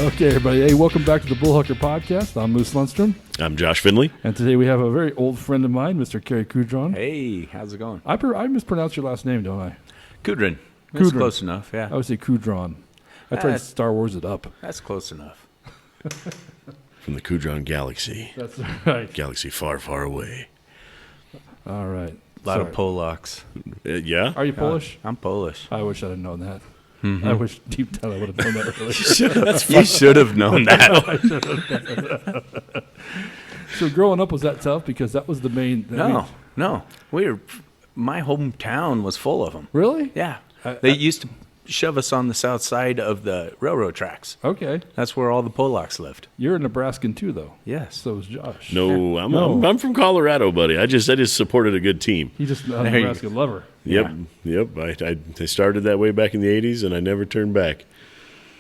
Okay, everybody. Hey, welcome back to the Bullhucker podcast. I'm Moose Lundstrom. I'm Josh Finley. And today we have a very old friend of mine, Mr. Cary Kudron. Hey, how's it going? I mispronounce your last name, don't I? Kudron. That's close enough, yeah. I would say Kudron. I tried to Star Wars it up. That's close enough. From the Kudron Galaxy. That's right. Galaxy far, far away. All right. A lot of Polacks. Yeah? Are you Polish? I'm Polish. I wish I'd have known that. I wish deep down I would have known that earlier. You should have known that. So growing up, was that tough? Because that was the main... No. My hometown was full of them. Really? Yeah. They used to shove us on the south side of the railroad tracks. Okay. That's where all the Polacks lived. You're a Nebraskan too, though. Yes. So is Josh. No, I'm from Colorado, buddy. I just supported a good team. He's just a Nebraskan lover. Yep. I started that way back in the 80s, and I never turned back.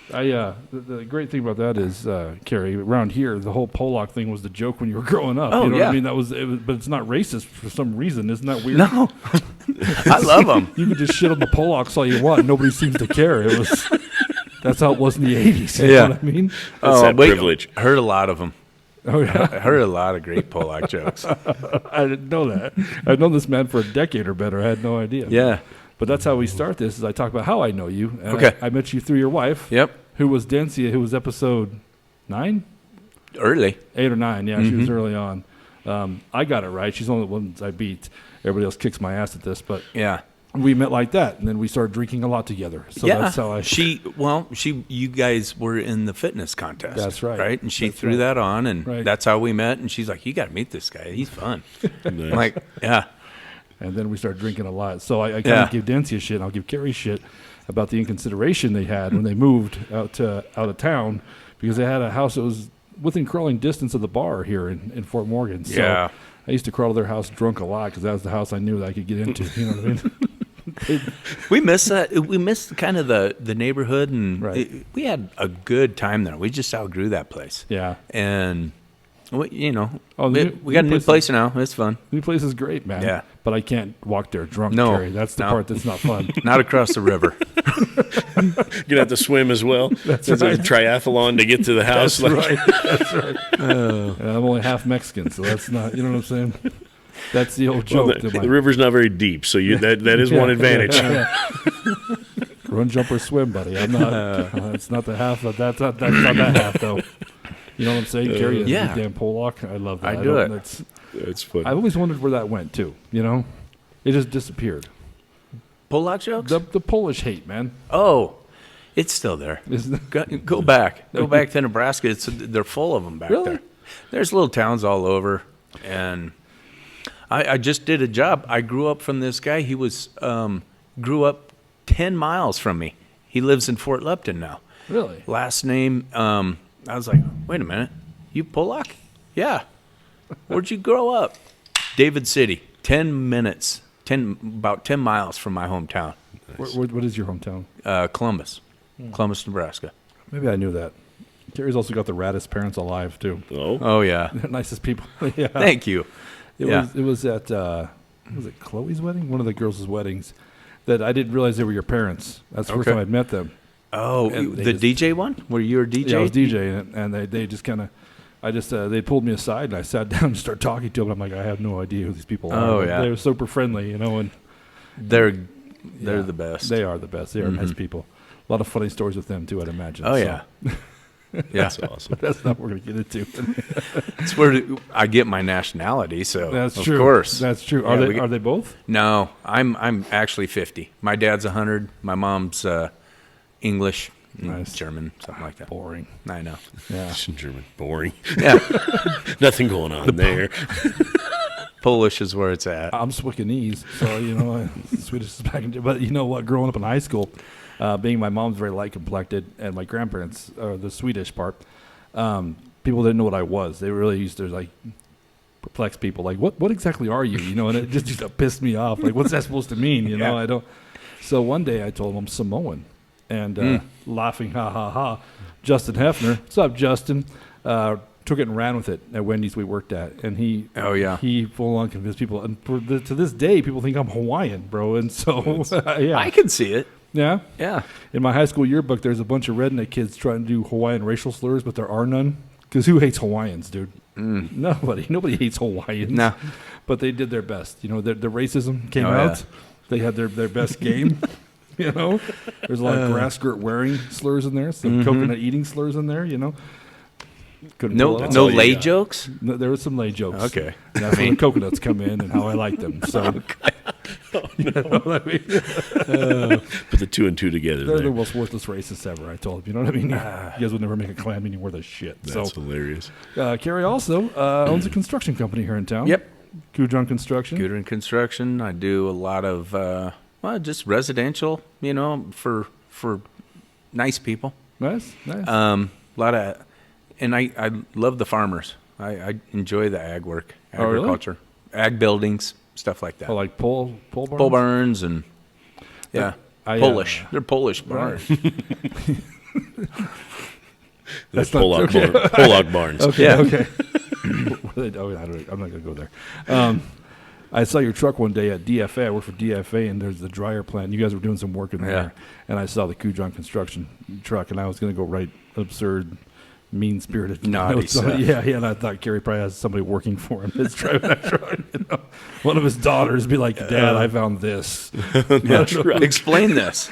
The great thing about that is, Cary, around here, the whole Polak thing was the joke when you were growing up. Oh, you know yeah. what I mean? But it's not racist for some reason. Isn't that weird? No. I love them. You can just shit on the Polacks all you want. Nobody seems to care. That's how it was in the 80s. You know what I mean? That's that privilege. I heard a lot of them. Oh, yeah. I heard a lot of great Polak jokes. I didn't know that. I've known this man for a decade or better. I had no idea. Yeah. But that's how we start this, is I talk about how I know you. And Okay. I met you through your wife. Yep. Who was Dancia, who was episode 9? Early. 8 or 9, yeah. She was early on. I got it right. She's one of the ones I beat. Everybody else kicks my ass at this. But Yeah. we met like that, and then we started drinking a lot together. So that's how I... You guys were in the fitness contest. That's right. Right? And she That's threw right. that on, and Right. that's how we met. And she's like, you got to meet this guy. He's fun. Nice. I'm like, yeah. And then we started drinking a lot. So I kind Yeah. of give Dancia shit, and I'll give Cary shit about the inconsideration they had when they moved out of town, because they had a house that was within crawling distance of the bar here in Fort Morgan. So Yeah. I used to crawl to their house drunk a lot because that was the house I knew that I could get into. You know what I mean? We miss that. We missed kind of the neighborhood, and Right. we had a good time there. We just outgrew that place. Yeah. And, we the got a new place- place now. It's fun. New place is great, man. Yeah. But I can't walk there drunk, No. Cary. That's the No. part that's not fun. Not across the river. You're going to have to swim as well. That's a triathlon to get to the house. That's right. That's right. And I'm only half Mexican, so that's not, you know what I'm saying? That's the old joke. Well, the river's not very deep, so that is one advantage. Run, jump, or swim, buddy. I'm not. It's not the half. That's not that half, though. You know what I'm saying? Cary, yeah. damn Polak. I love that. I do it. It's fun. I've always wondered where that went to. You know, it just disappeared. Polak jokes? The Polish hate, man. Oh, it's still there. Isn't it? Go back. Go back to Nebraska. They're full of them back Really? there. There's little towns all over. And I just did a job. I grew up from this guy. He grew up 10 miles from me. He lives in Fort Lupton now. Really? Last name, I was like, wait a minute. You Polak? Yeah. Where'd you grow up? David City. 10 minutes. About 10 miles from my hometown. Nice. What is your hometown? Columbus. Columbus, Nebraska. Maybe I knew that. Cary's also got the raddest parents alive too. Oh, Oh, yeah. Nicest people. Yeah. Thank you. It was at was it Chloe's wedding? One of the girls' weddings. That I didn't realize they were your parents. That's the first Okay. time I'd met them. Oh, And the DJ one? Were you a DJ? Yeah, I was DJing, and they just kind of, they pulled me aside, and I sat down and started talking to them. I'm like, I have no idea who these people are. Oh, But yeah. They were super friendly, and They're yeah, the best. They are the best. They are nice people. A lot of funny stories with them, too, I'd imagine. Oh, So, yeah. Yeah. that's awesome. That's not what we're going to get into. It's where I get my nationality, so That's of true. course. That's true. Yeah, Are they both? No, I'm actually 50. My dad's 100. My mom's English, Nice. German, something like that. Boring. I know. Yeah. German. Boring. Yeah. Nothing going on there. Polish is where it's at. I'm Swickenese, so, Swedish is back in. But you know what? Growing up in high school, being my mom's very light complected, and my grandparents are the Swedish part. People didn't know what I was. They really used to perplex people. Like, what exactly are you? And it just used to piss me off. Like, what's that supposed to mean? Yeah. I don't. So one day I told them I'm Samoan, and laughing, ha ha ha. Justin Hefner, what's up, Justin? Took it and ran with it at Wendy's we worked at, and he full on convinced people. And to this day, people think I'm Hawaiian, bro. And so yeah, I can see it. Yeah. Yeah. In my high school yearbook, there's a bunch of redneck kids trying to do Hawaiian racial slurs, but there are none. Because who hates Hawaiians, dude? Nobody. Nobody hates Hawaiians. No. But they did their best. You know, the racism came Oh, out. yeah. They had their best game. You know, there's a lot of grass skirt wearing slurs in there, some coconut eating slurs in there. You know, couldn't pull it off. No all you lay got. jokes. No, there were some lay jokes. Okay. And that's when the coconuts come in and how I like them. So, you know what I mean? Put the 2 and 2 together. They're There. the most worthless racists ever. I told them. You know what I mean? You guys would never make a clam meeting worth of shit. That's hilarious. Cary also owns a construction company here in town. Yep. Kudron Construction. Computer construction. I do a lot of just residential. You know, for nice people. Nice. A lot of, and I love the farmers. I enjoy the ag work, Oh, really? agriculture, ag buildings, stuff like that. Oh, like pole barns? Pole barns and Polish. They're Polish barns. That's not- Pollock Barns. Okay. Yeah. Okay. I'm not going to go there. I saw your truck one day at DFA. I work for DFA, and there's the dryer plant. You guys were doing some work in there, Yeah. and I saw the Kudron Construction truck, and I was going to go write absurd, mean-spirited Naughty notes on it. stuff. Yeah, and I thought Cary probably has somebody working for him that's driving that truck. You know? One of his daughters be like, "Dad, I found this." That's right. Explain this.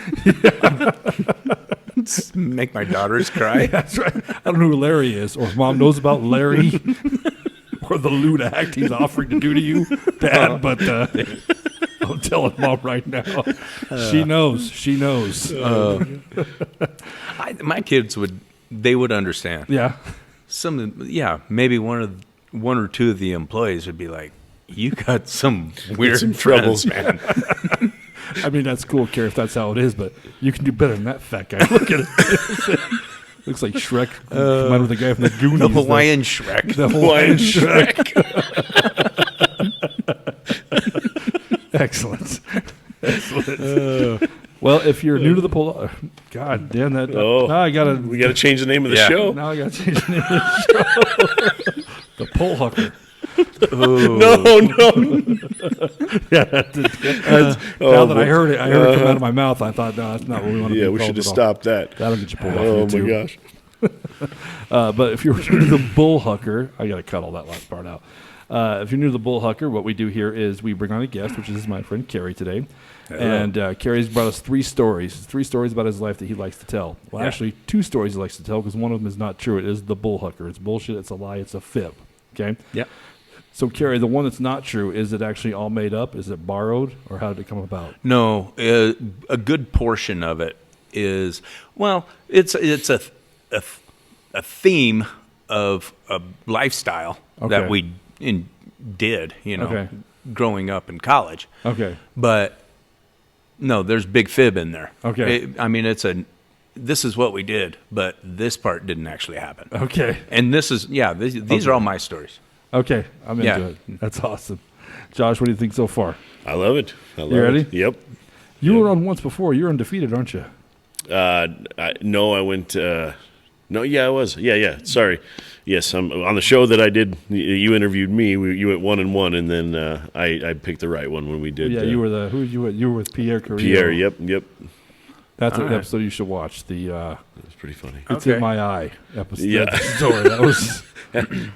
Make my daughters cry. That's right. I don't know who Larry is, or if Mom knows about Larry, or the lewd act he's offering to do to you, Dad. But I'm telling Mom right now, she knows. She knows. My kids would understand. Yeah. Maybe one or two of the employees would be like, "You got some weird some friends, trouble. man." I mean, that's cool, Cary, if that's how it is, but you can do better than that fat guy. Look at it. Looks like Shrek combined with the guy from the Goonies. The Hawaiian Shrek. The Hawaiian Shrek. Excellent. Well, if you're new to the poll, God damn that! Now I gotta. We got to change the name of the show. Now I gotta change the name of the show. The Bullhucker. No. Now that I heard it come out of my mouth. I thought, no, that's not what we want to. Yeah, we should have stopped that. That'll get you pulled off Oh YouTube. my gosh. But if you're new to the Bullhucker, I got to cut all that last part out. If you're new to the Bullhucker, what we do here is we bring on a guest, which is my friend Cary today. Hello. And Cary's brought us three stories about his life that he likes to tell. Well, Yeah. actually, 2 stories he likes to tell because one of them is not true. It is the Bullhucker. It's bullshit. It's a lie. It's a fib. Okay? Yep. So, Cary, the one that's not true, is it actually all made up? Is it borrowed? Or how did it come about? No, a good portion of it is, well, it's a theme of a lifestyle Okay. that we did, Okay. growing up in college. Okay. But no, there's big fib in there. Okay. This is what we did, but this part didn't actually happen. Okay. And this is, these are all my stories. Okay. I'm into Yeah. it. That's awesome. Josh, what do you think so far? I love it. You ready? Yep. You were on once before. You're undefeated, aren't you? No, I went. No, yeah, I was. Yeah. Sorry. Yes, I'm on the show that I did. You interviewed me. You went 1-1, and then I picked the right one when we did. Yeah, you were the who you were. You were with Pierre Carrillo. Pierre. Yep. That's an All right. episode you should watch. The That's pretty funny. It's Okay. in my eye episode. Yeah. That story. That was.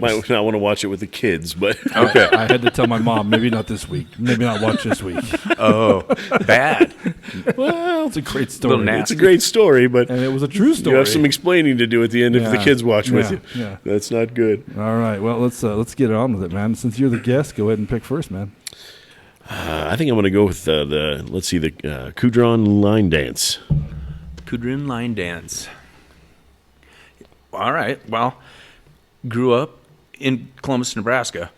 Might not want to watch it with the kids, but Okay. I had to tell my mom. Maybe not this week. Maybe not watch this week. Oh, bad. Well, it's a great story. Little it's a great story. But And it was a true story. you have some explaining to do at the end if the Yeah. kids watch with Yeah. you. Yeah. That's not good. All right. Well, let's get on with it, man. Since you're the guest, go ahead and pick first, man. I think I'm going to go with the Kudron line dance. Kudron line dance. All right. Well, grew up in Columbus, Nebraska.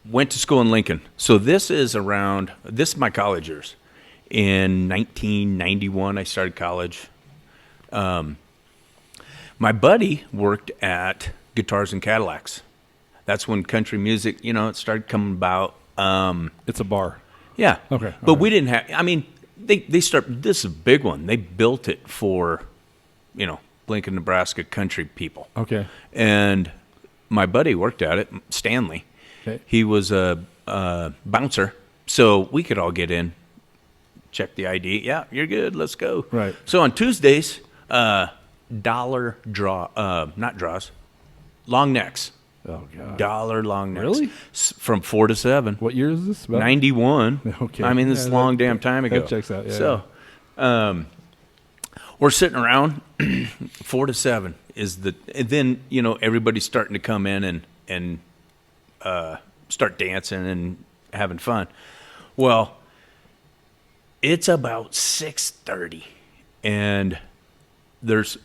Went to school in Lincoln. So this is my college years. In 1991, I started college. My buddy worked at Guitars and Cadillacs. That's when country music, it started coming about. It's a bar. Yeah. Okay, But okay. we didn't have, this is a big one. They built it for, Lincoln, Nebraska country people. Okay. And my buddy worked at it, Stanley. Okay. He was a bouncer, so we could all get in check the ID. Yeah, you're good. Let's go. Right. So on Tuesdays, dollar not draws, long necks. Oh God. Dollar long necks. Really? From 4 to 7. What year is this? About? 91. Okay. I mean, this is a Yeah, long damn time ago. That checks out. Yeah. So, we're sitting around 4 to 7 is and then, everybody's starting to come in and start dancing and having fun. Well, it's about 6:30 and there's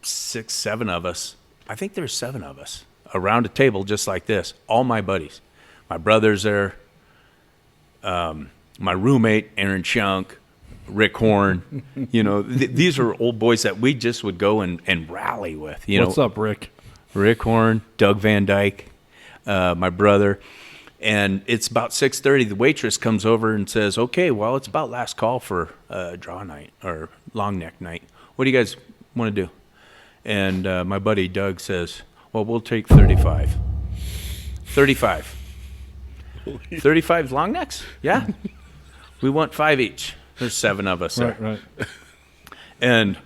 6, 7 of us. I think there's 7 of us around a table just like this. All my buddies. My brother's there. My roommate, Aaron Shunk, Rick Horn. These are old boys that we just would go and rally with. What's up, Rick? Rick Horn, Doug Van Dyke, my brother. And it's about 6:30. The waitress comes over and says, okay, well, it's about last call for draw night or long neck night. What do you guys want to do? And my buddy Doug says, well, we'll take 35. 35. 35 long necks? Yeah. We want 5 each. There's 7 of us there. Right. And,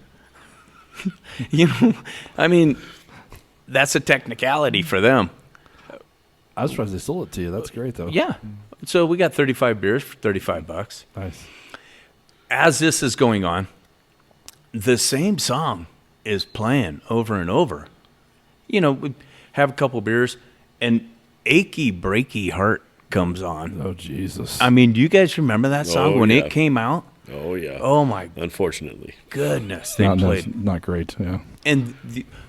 I mean, that's a technicality for them. I was surprised they sold it to you. That's great, though. Yeah. So we got 35 beers for $35. Nice. As this is going on, the same song is playing over and over. We have a couple beers, and Achy Breaky Heart comes on. Oh, Jesus. I mean, do you guys remember that song when it came out? Oh, yeah. Oh, my Unfortunately. goodness. They played. Not great, yeah.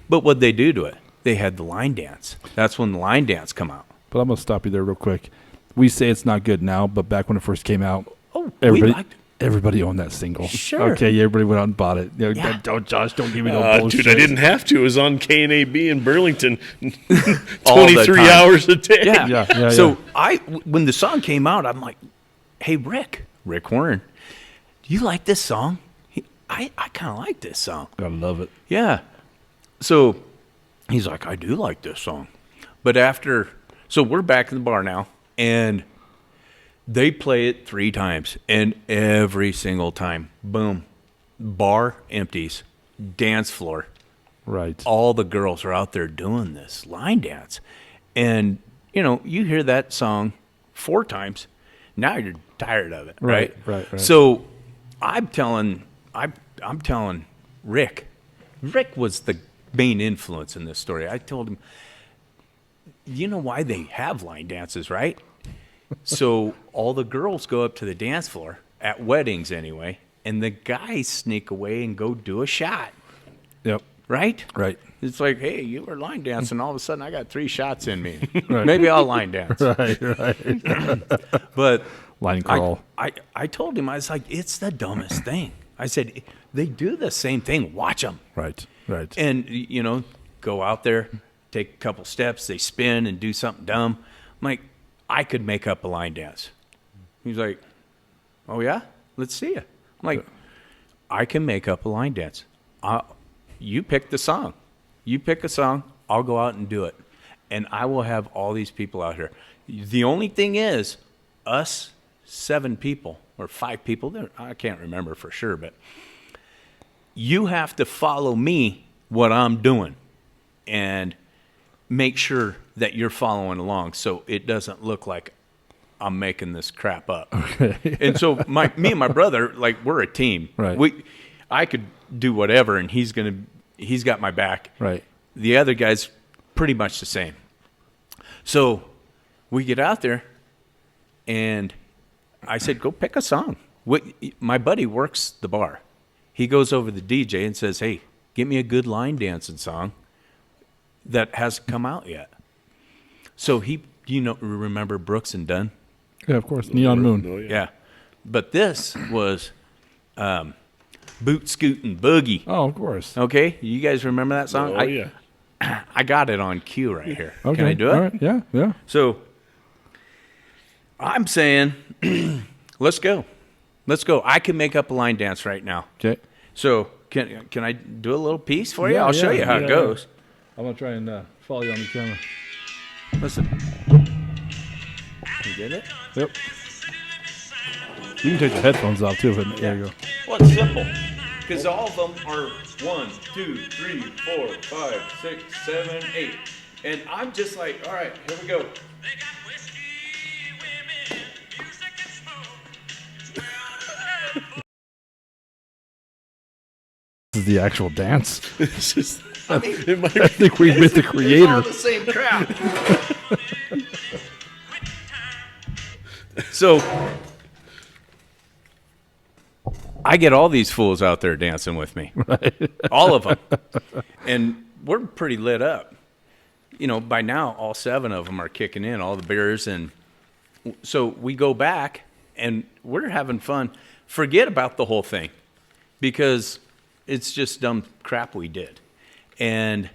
But what'd they do to it? They had the line dance. That's when the line dance come out. But I'm going to stop you there real quick. We say it's not good now, but back when it first came out, Oh, everybody, we liked it. everybody owned that single. Sure. Okay, everybody went out and bought it. Yeah. Don't give me no bullshit. Dude, I didn't have to. It was on KNAB in Burlington All the 23 time. hours a day. Yeah. So when the song came out, I'm like, hey, Rick Warren, do you like this song? I kind of like this song. I love it. Yeah. So he's like, I do like this song. But so we're back in the bar now, and they play it 3 times, and every single time, boom, bar empties, dance floor. Right. All the girls are out there doing this line dance. And, you hear that song 4 times, now you're tired of it, right? Right. So I'm telling Rick was the main influence in this story. I told him, you know why they have line dances, right? So all the girls go up to the dance floor, at weddings anyway, and the guys sneak away and go do a shot, Yep. right? Right. It's like, hey, you were line dancing, all of a sudden I got 3 shots in me. Right. Maybe I'll line dance. Right. But Line crawl. I told him, I was like, it's the dumbest thing. I said, they do the same thing. Watch them. Right. And, go out there, take a couple steps, they spin and do something dumb. I'm like, I could make up a line dance. He's like, oh, yeah? Let's see it. I'm like, I can make up a line dance. You pick the song. You pick a song, I'll go out and do it. And I will have all these people out here. The only thing is, us 7 people or 5 people, I can't remember for sure, but you have to follow me what I'm doing and make sure that you're following along so it doesn't look like I'm making this crap up. Okay. And so me and my brother, like, we're a team. Right. I could do whatever, and he's got my back. Right. The other guy's pretty much the same. So we get out there, and I said, go pick a song. My buddy works the bar. He goes over to the DJ and says, hey, get me a good line dancing song that hasn't come out yet. So remember Brooks and Dunn? Yeah, of course. Neon Moon. Oh, Yeah. But this was Boot Scootin' Boogie. Oh, of course. Okay? You guys remember that song? Oh, yeah. I got it on cue right here. Okay. Can I do it? All right. Yeah. So I'm saying, let's go. I can make up a line dance right now. Okay. So can I do a little piece for you? I'll show you how it goes. I'm going to try and follow you on the camera. Listen. You get it? Yep. You can take the headphones off too. But there you go. Well, it's simple. Because all of them are 1, 2, 3, 4, 5, 6, 7, 8. And I'm just like, all right, here we go. This is the actual dance. It's just, I mean, I think we met the it's creator. all the same crap. So I get all these fools out there dancing with me, all of them, and we're pretty lit up. You know, by now all 7 of them are kicking in, all the beers, and so we go back and we're having fun. Forget about the whole thing because it's just dumb crap we did. And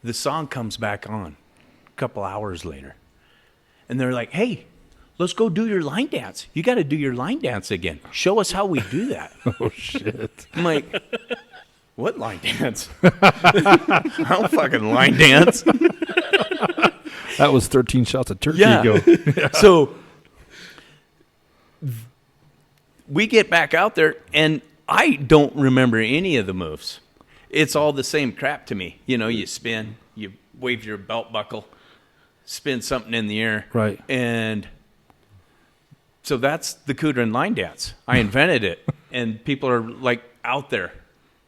the song comes back on a couple hours later, and they're like, "Hey, let's go do your line dance. You got to do your line dance again. Show us how we do that." Oh shit! I'm like, "What line dance? I don't fucking line dance." That was 13 shots of turkey Yeah. ago. So we get back out there, and I don't remember any of the moves. It's all the same crap to me. You know, you spin, you wave your belt buckle, spin something in the air. Right. And so that's the Kudron line dance. I invented it. And people are like out there,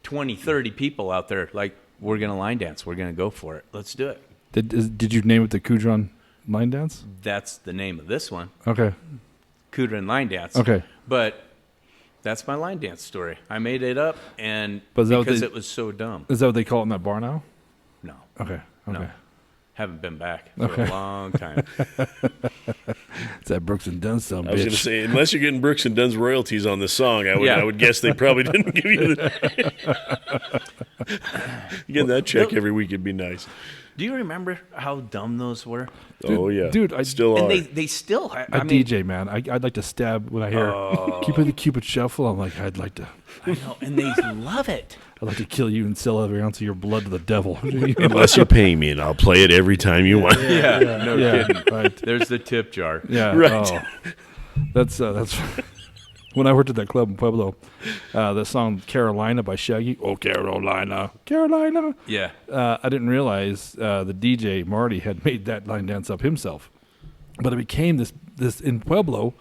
20, 30 people out there, like, we're going to line dance. We're going to go for it. Let's do it. Did you name it the Kudron line dance? That's the name of this one, Okay. Kudron line dance. Okay. But that's my line dance story. I made it up, and But is that what because they- it was so dumb. Is that what they call it in that bar now? No, Okay. Okay. no. Haven't been back for a long time. It's that Brooks and Dunn son, I was going to bitch. say, unless you're getting Brooks and Dunn's royalties on this song, Yeah. I would guess they probably didn't give you the. Getting that check every week would be nice. Do you remember how dumb those were? Oh yeah, dude, I still And are. they still have. I DJ, man. I'd like to stab when I hear keep it the Cupid Shuffle. I'm like, I'd like to know, and they love it. I'd like to kill you and sell every ounce of your blood to the devil. Unless you pay me, and I'll play it every time you want. Yeah, no kidding. Right. There's the tip jar. Yeah. Right. Oh. That's when I worked at that club in Pueblo. The song "Carolina" by Shaggy. Oh, Carolina, Carolina. Yeah. I didn't realize the DJ Marty had made that line dance up himself, but it became this in Pueblo.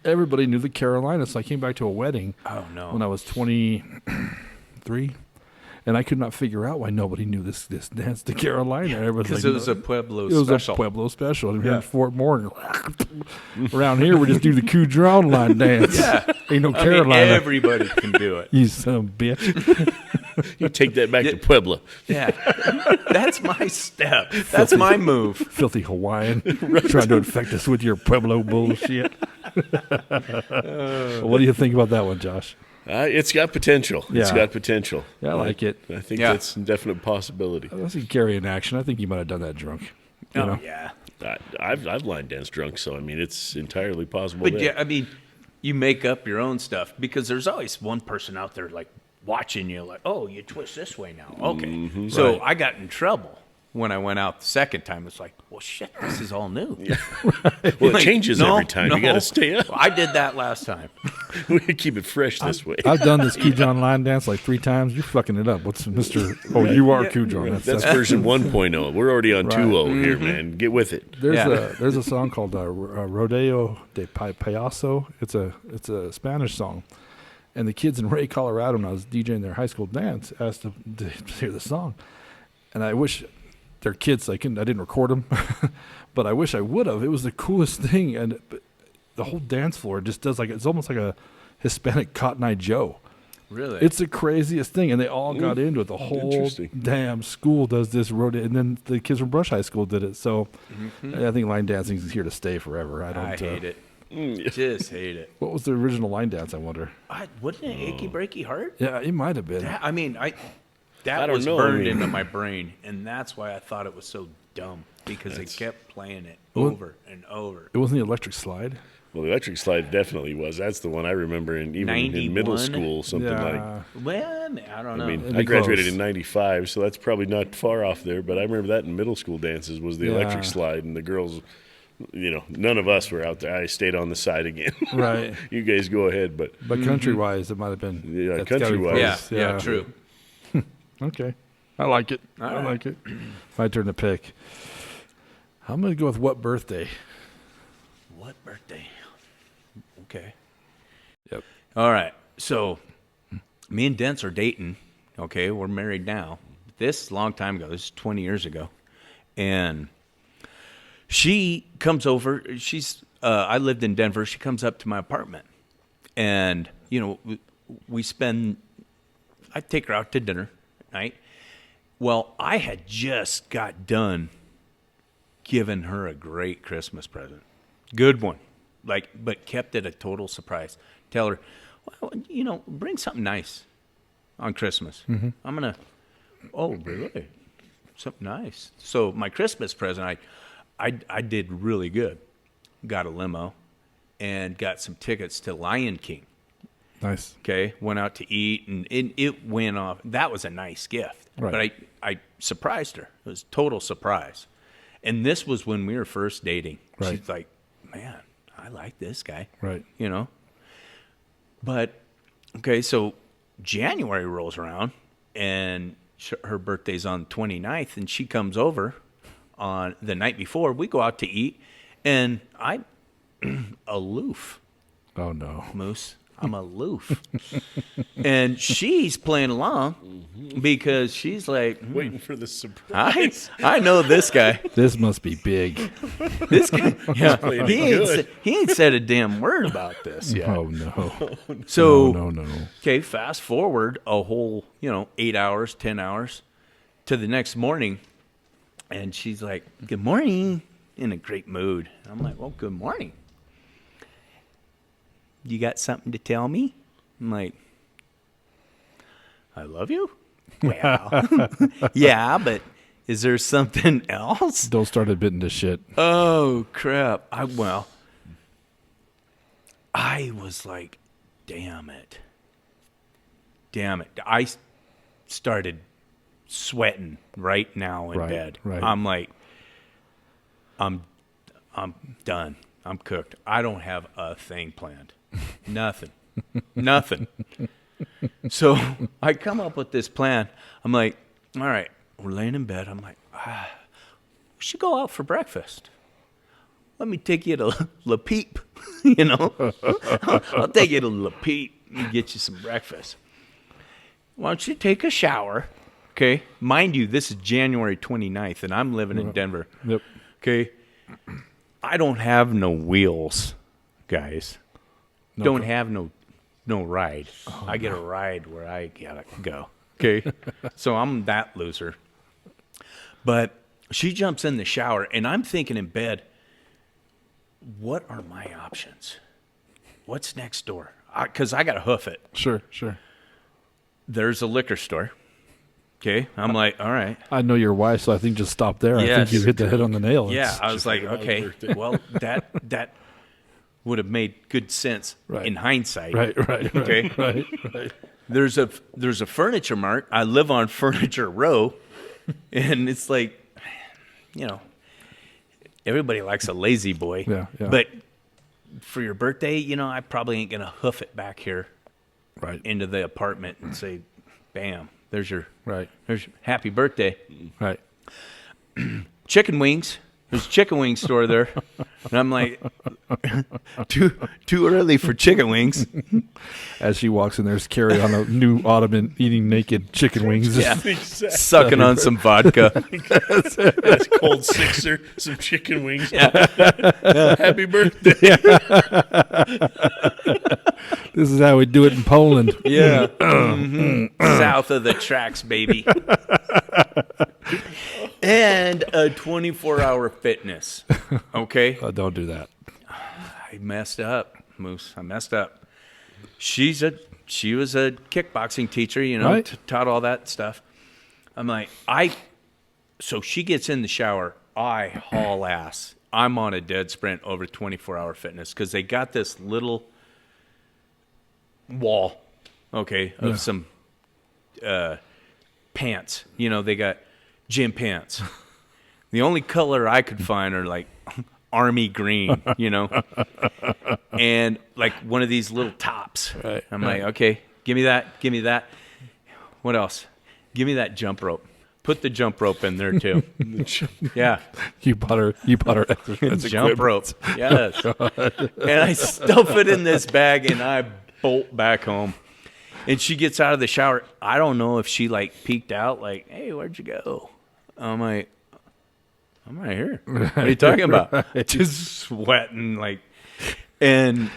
Everybody knew the Carolina, so I came back to a wedding Oh no. when I was 23, and I could not figure out why nobody knew this dance to Carolina. Everybody's Because like, it was a Pueblo it was special. a Pueblo special. And we Yeah. had Fort Morgan. Around here, we just do the Kudron line dance. Yeah. Ain't no I mean, Carolina. everybody can do it. You son of a bitch. You take that back to Puebla. Yeah. That's my step. That's my move. Filthy Hawaiian. Trying to infect us with your Pueblo bullshit. What do you think about that one, Josh? It's got potential. It's Yeah. got potential. Yeah, I like it. I think Yeah. that's a definite possibility. I see Gary in action. I think you might have done that drunk. You Oh know? yeah. I've line danced drunk, so I mean it's entirely possible. But there. yeah, I mean, you make up your own stuff because there's always one person out there like watching you, like, oh, you twist this way now. Okay. So Right. I got in trouble when I went out the second time. It's like, well, shit, this is all new. Well, it Like, changes no, every time. no. You got to stay up. I did that last time. We keep it fresh this way. I've done this Kudron line dance like 3 times. You're fucking it up. What's Mr. Oh, you are Kudron. That's version 1.0. We're already on Right. 2.0 here, man. Get with it. There's a song called Rodeo de Payaso. It's a Spanish song, and the kids in Ray, Colorado, when I was DJing their high school dance, asked to hear the song, and I wish they're kids. I didn't record them, but I wish I would have. It was the coolest thing, and the whole dance floor just does it's almost like a Hispanic Cotton Eye Joe. Really? It's the craziest thing, and they all got into it. The whole Interesting. damn school does this rodeo, and then the kids from Brush High School did it. So I think line dancing is here to stay forever. I hate it. Mm. Just hate it. What was the original line dance? I wonder. Wasn't it Achy Breaky Heart? Yeah, it might have been. I mean, I that don't was know, I burned mean- into my brain, and that's why I thought it was so dumb because they kept playing it Well- over and over. It wasn't the electric slide. Well, the electric slide definitely was. That's the one I remember in middle 91? school, something like. Well, I don't know. I mean, It'd I be graduated close. in '95, so that's probably not far off there. But I remember that in middle school dances was the electric Yeah. slide, and the girls none of us were out there. I stayed on the side again. Right. You guys go ahead, but country-wise, it might have been. Yeah, that's gotta be country-wise. close. Yeah, true. Okay. I like it. I like it. My turn to pick. I'm going to go with what birthday? What birthday? Okay. Yep. All right. So, me and Dents are dating. Okay, we're married now. This is a long time ago. This is 20 years ago. And she comes over. I lived in Denver. She comes up to my apartment. And, I take her out to dinner at night. Well, I had just got done giving her a great Christmas present. Good one. But kept it a total surprise. Tell her, well, bring something nice on Christmas. Mm-hmm. I'm going to, oh, really? Something nice. So my Christmas present, I did really good. Got a limo and got some tickets to Lion King. Nice. Okay, went out to eat, and it went off. That was a nice gift. Right. But I surprised her. It was a total surprise. And this was when we were first dating. Right. She's like, man, I like this guy. Right. But, okay, so January rolls around, and her birthday's on the 29th, and she comes over on the night before. We go out to eat, and I'm aloof, Oh, no. Moose. I'm aloof. And she's playing along because she's like, waiting for the surprise. I know this guy. This must be big. This guy, yeah, playing he ain't said a damn word about this yet. Oh, no. So, No. okay, fast forward a whole, 8 hours, 10 hours to the next morning. And she's like, good morning, in a great mood. I'm like, well, good morning. You got something to tell me? I'm like, I love you? Well, yeah, but is there something else? Don't start admitting to shit. Oh, crap. I was like, damn it. I started sweating right now in bed. Right. I'm like, I'm done. I'm cooked. I don't have a thing planned. Nothing. So I come up with this plan. I'm like, all right, we're laying in bed. I'm like, we should go out for breakfast. Let me take you to La Peep, I'll take you to La Peep and get you some breakfast. Why don't you take a shower? Okay. Mind you, this is January 29th, and I'm living in Denver. Yep. Okay. I don't have no wheels, guys. Don't have no ride. I get a ride where I gotta go. Okay. So I'm that loser. But she jumps in the shower, and I'm thinking in bed, what are my options? What's next door? Because I gotta hoof it. Sure. There's a liquor store. Okay. I'm like, all right. I know your wife, so I think just stop there. Yes. I think you hit the head on the nail. Yeah. I was like, about okay, birthday. well, that would have made good sense Right. in hindsight. Right. Okay. Right. There's a furniture mart. I live on Furniture Row, and it's like, everybody likes a lazy boy. Yeah. But for your birthday, I probably ain't gonna hoof it back here Right. into the apartment and say, bam, there's your happy birthday. Right. Chicken wings. There's a chicken wing store there. And I'm like, too early for chicken wings. As she walks in, there's Cary on a new ottoman eating naked chicken wings. Yeah. Exactly. Sucking on some vodka. That's cold sixer, some chicken wings. Happy birthday. This is how we do it in Poland. Yeah. South of the tracks, baby. And a 24-hour fitness. Okay? Don't do that. I messed up, Moose. I messed up. She was a kickboxing teacher, Right. taught all that stuff. I'm like, so she gets in the shower. I haul ass. I'm on a dead sprint over 24-hour fitness because they got this little wall, okay, of some pants. They got gym pants. The only color I could find are like army green, and like one of these little tops. Right. I'm like, okay, give me that. What else? Give me that jump rope. Put the jump rope in there too. Yeah. You bought her exercise Jump equipment. rope. Yes. And I stuff it in this bag and I bolt back home. And she gets out of the shower. I don't know if she like peeked out, like, hey, where'd you go? I'm like, I'm right here. What are you talking about? Just sweating, like, and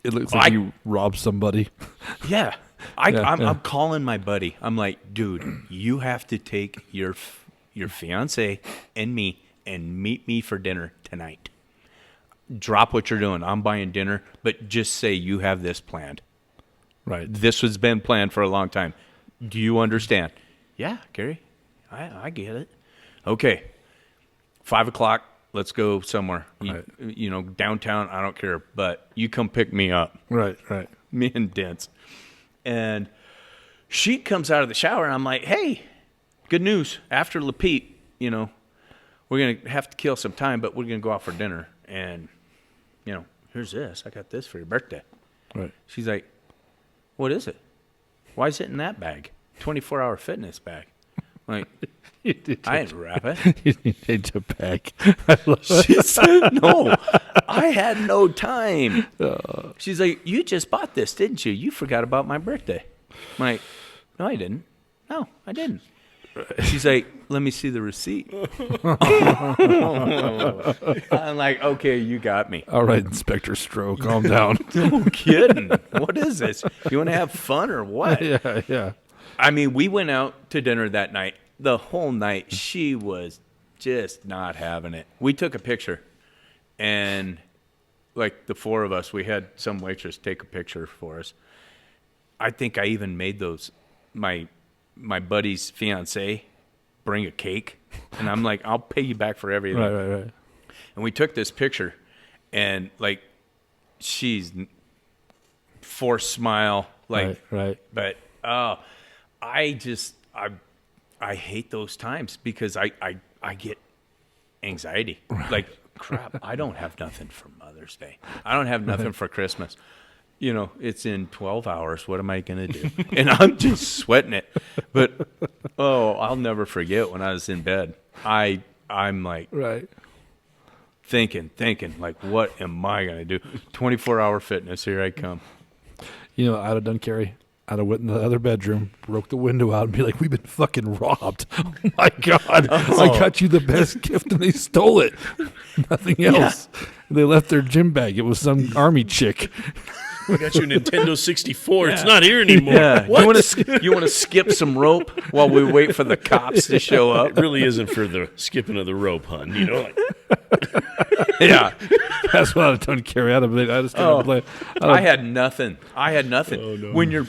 It looks like you robbed somebody. yeah. I'm calling my buddy. I'm like, dude, you have to take your fiance and me and meet me for dinner tonight. Drop what you're doing. I'm buying dinner, but just say you have this planned. Right. This has been planned for a long time. Do you understand? Yeah, Cary, I get it. Okay, 5:00. Let's go somewhere. Right. Downtown. I don't care, but you come pick me up. Right. Me and Dents. And she comes out of the shower, and I'm like, hey, good news. After Lapete, we're going to have to kill some time, but we're going to go out for dinner. And, here's this. I got this for your birthday. Right. She's like, what is it? Why is it in that bag? 24-hour fitness bag. I'm like, I didn't wrap it. You didn't change a bag. She said, no, I had no time. She's like, you just bought this, didn't you? You forgot about my birthday. I'm like, no, I didn't. No, I didn't. She's like, let me see the receipt. I'm like, okay, you got me. All right, Inspector Stroh, calm down. No kidding. What is this? You want to have fun or what? Yeah. I mean, we went out to dinner that night. The whole night, she was just not having it. We took a picture, and like the four of us, we had some waitress take a picture for us. I think I even made those, my buddy's fiance bring a cake, and I'm like, I'll pay you back for everything. Right. And we took this picture, and like, she's forced smile, like, Right. but I hate those times because I get anxiety. Right. Like, crap, I don't have nothing for Mother's Day. I don't have nothing for Christmas. It's in 12 hours. What am I going to do? And I'm just sweating it. But, I'll never forget when I was in bed. I'm like Right. thinking, like, what am I going to do? 24-hour fitness, here I come. I'd have done Cary. I'd have went in the other bedroom, broke the window out, and be like, we've been fucking robbed. Oh, my God. I got you the best gift, and they stole it. Nothing else. Yeah. They left their gym bag. It was some army chick. We got you a Nintendo 64. Yeah. It's not here anymore. Yeah. What? You want to skip some rope while we wait for the cops to show up? It really isn't for the skipping of the rope, hon. Yeah. That's what I'd have done, Cary. I had nothing. Oh, no. When you're